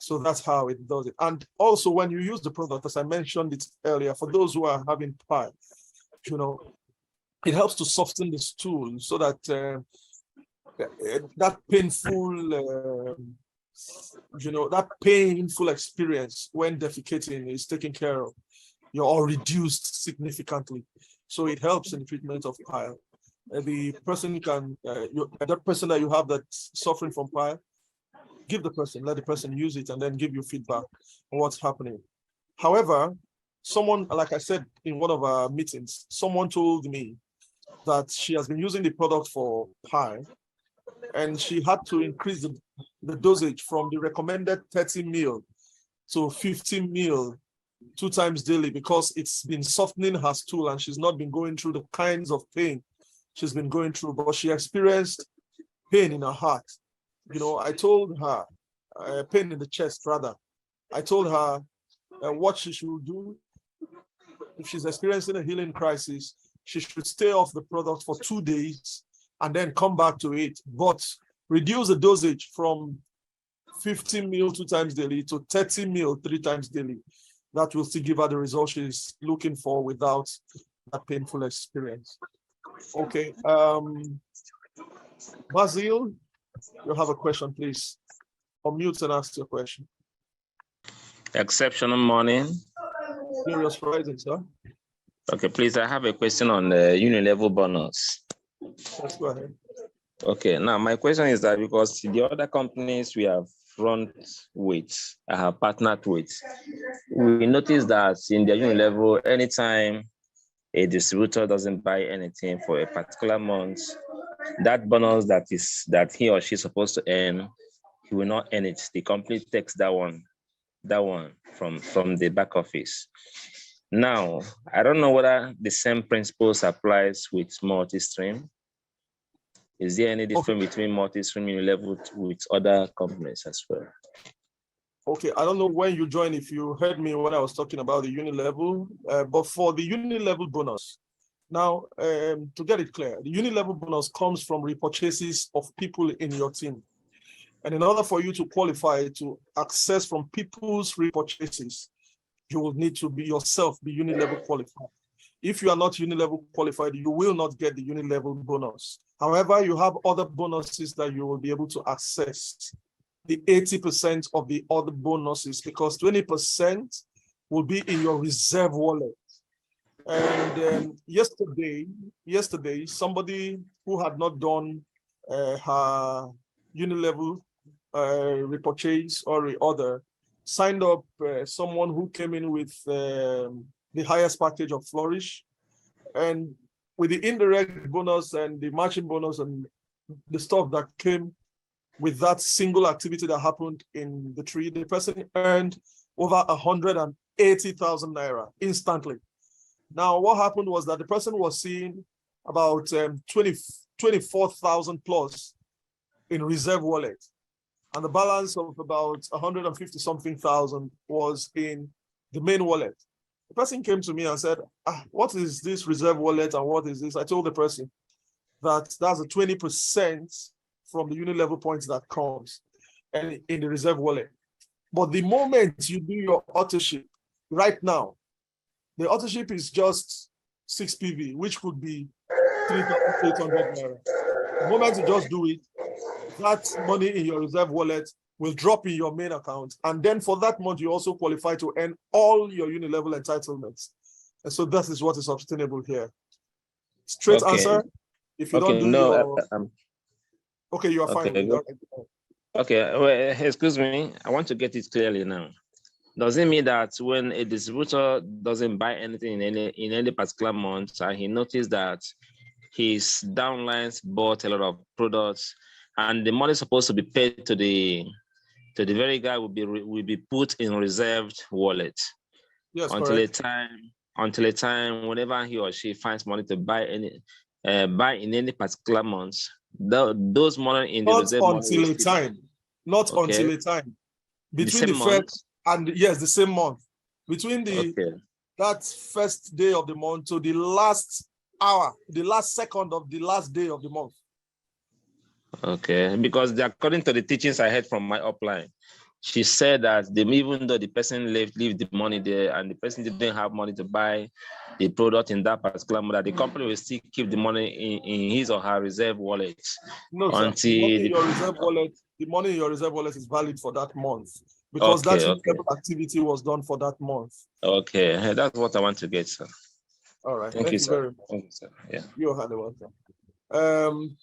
So that's how it does it. And also when you use the product, as I mentioned it earlier, for those who are having pile, it helps to soften the stool so that that painful experience when defecating is taken care of, or reduced significantly. So it helps in the treatment of pile. The person that person that you have that's suffering from pile, let the person use it and then give you feedback on what's happening. However, someone, like I said in one of our meetings, someone told me that she has been using the product for pile, and she had to increase the dosage from the recommended 30 ml to 50 ml 2 times daily, because it's been softening her stool and she's not been going through the kinds of pain she's been going through, but she experienced pain in her heart. I told her, pain in the chest rather. I told her what she should do if she's experiencing a healing crisis. She should stay off the product for 2 days and then come back to it, but reduce the dosage from 50 ml 2 times daily to 30 ml 3 times daily. That will still give her the result she's looking for without that painful experience. Okay. Basil, you have a question, please. Unmute and ask your question. Exceptional morning. Glorious rising, sir. Okay, please, I have a question on the uni-level bonus. Let's go ahead. Okay, now my question is that because the other companies we have front with, I have partnered with, we noticed that in the uni-level, anytime a distributor doesn't buy anything for a particular month, that bonus that he or she is supposed to earn, he will not earn it. The company takes that one from the back office. Now, I don't know whether the same principles applies with Multistream. Is there any difference between Multistream uni-level with other companies as well? Okay, I don't know when you joined, if you heard me when I was talking about the uni-level, but for the uni-level bonus, now, to get it clear, the uni-level bonus comes from repurchases of people in your team. And in order for you to qualify to access from people's repurchases, you will need to be yourself be uni-level qualified. If you are not uni-level qualified, you will not get the uni-level bonus. However, you have other bonuses that you will be able to access. The 80% of the other bonuses, because 20% will be in your reserve wallet. And yesterday, somebody who had not done her uni-level repurchase or other signed up someone who came in with the highest package of Flourish, and with the indirect bonus and the matching bonus and the stuff that came with that single activity that happened in the tree, the person earned over 180,000 naira instantly. Now, what happened was that the person was seeing about 24,000 plus in reserve wallet, and the balance of about 150 something thousand was in the main wallet. The person came to me and said, what is this reserve wallet and what is this? I told the person that that's a 20% from the uni-level points that comes and in the reserve wallet. But the moment you do your auto-ship right now, the auto-ship is just 6 PV, which could be 3,800 naira. The moment you just do it, that money in your reserve wallet will drop in your main account. And then for that month, you also qualify to earn all your uni-level entitlements. And so that is what is sustainable here. Straight answer. If you don't do your... Okay, you are fine with that. Okay, well, excuse me. I want to get it clearly now. Does it mean that when a distributor doesn't buy anything in any particular month, and he noticed that his downlines bought a lot of products, and the money is supposed to be paid to the very guy will be put in reserved wallet? Yes, until correct. a time whenever he or she finds money to buy in any particular month, those money in the reserve until a time. Not until a time. Between the first and yes, the same month. Between that first day of the month to the last hour, the last second of the last day of the month. Okay, because according to the teachings I heard from my upline, she said that even though the person leave the money there and the person didn't have money to buy the product in that particular month, that the company will still keep the money in his or her reserve wallet. No, sir. The money in your reserve wallet, the money in your reserve wallet is valid for that month because that activity was done for that month. Okay, that's what I want to get, sir. All right. Thank you very much. Thank you, sir. Yeah. You're highly welcome.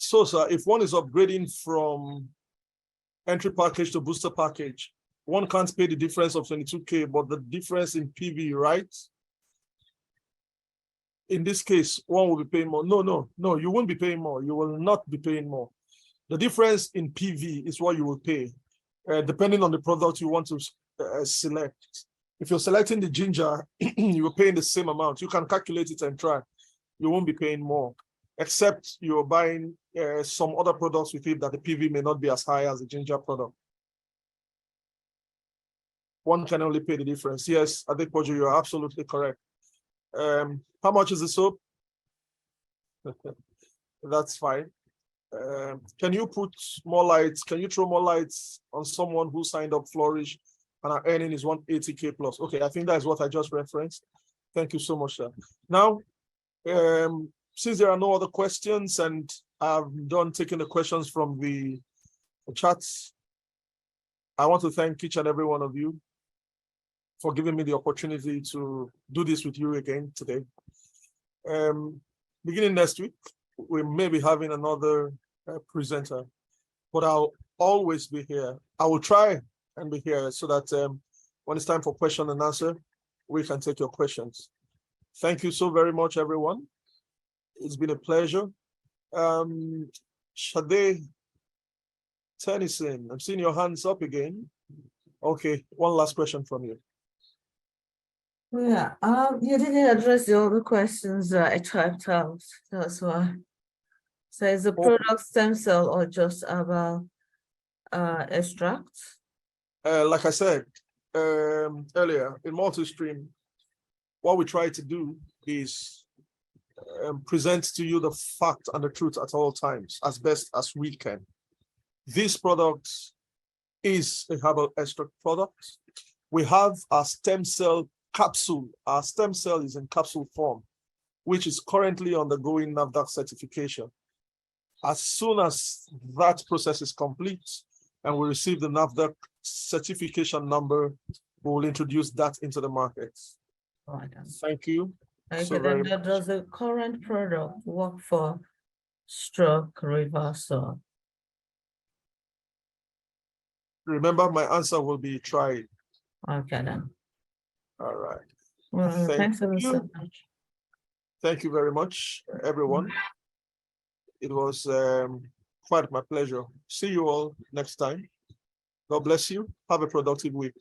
So, sir, if one is upgrading from entry package to booster package, one can't pay the difference of 22K, but the difference in PV, right? In this case, one will be paying more. No, you won't be paying more. You will not be paying more. The difference in PV is what you will pay, depending on the product you want to select. If you're selecting the ginger, you're paying the same amount. You can calculate it and try. You won't be paying more, except you're buying some other products with it that the PV may not be as high as the ginger product. One can only pay the difference. Yes, I think, Pojo, you're absolutely correct. How much is the soap? That's fine. Can you put more lights? Can you throw more lights on someone who signed up Flourish and our earning is 180K plus? Okay, I think that is what I just referenced. Thank you so much, sir. Now, Since there are no other questions and I've done taking the questions from the chats, I want to thank each and every one of you for giving me the opportunity to do this with you again today. Beginning next week, we may be having another presenter, but I'll always be here. I will try and be here so that when it's time for question and answer, we can take your questions. Thank you so very much, everyone. It's been a pleasure. Shade Tennyson, I'm seeing your hands up again. Okay, one last question from you. Yeah, you didn't address the other questions I typed out. That's why. So is the product stem cell or just about extracts? Like I said earlier, in Multistream, what we try to do is present to you the fact and the truth at all times, as best as we can. This product is a herbal extract product. We have a stem cell capsule. Our stem cell is in capsule form, which is currently undergoing NAFDAC certification. As soon as that process is complete and we receive the NAFDAC certification number, we will introduce that into the market. Right. Thank you. Okay, then does the current product work for stroke reversal? Remember, my answer will be tried. Okay, then. All right. Well, thanks so much. Thank you very much, everyone. It was quite my pleasure. See you all next time. God bless you. Have a productive week.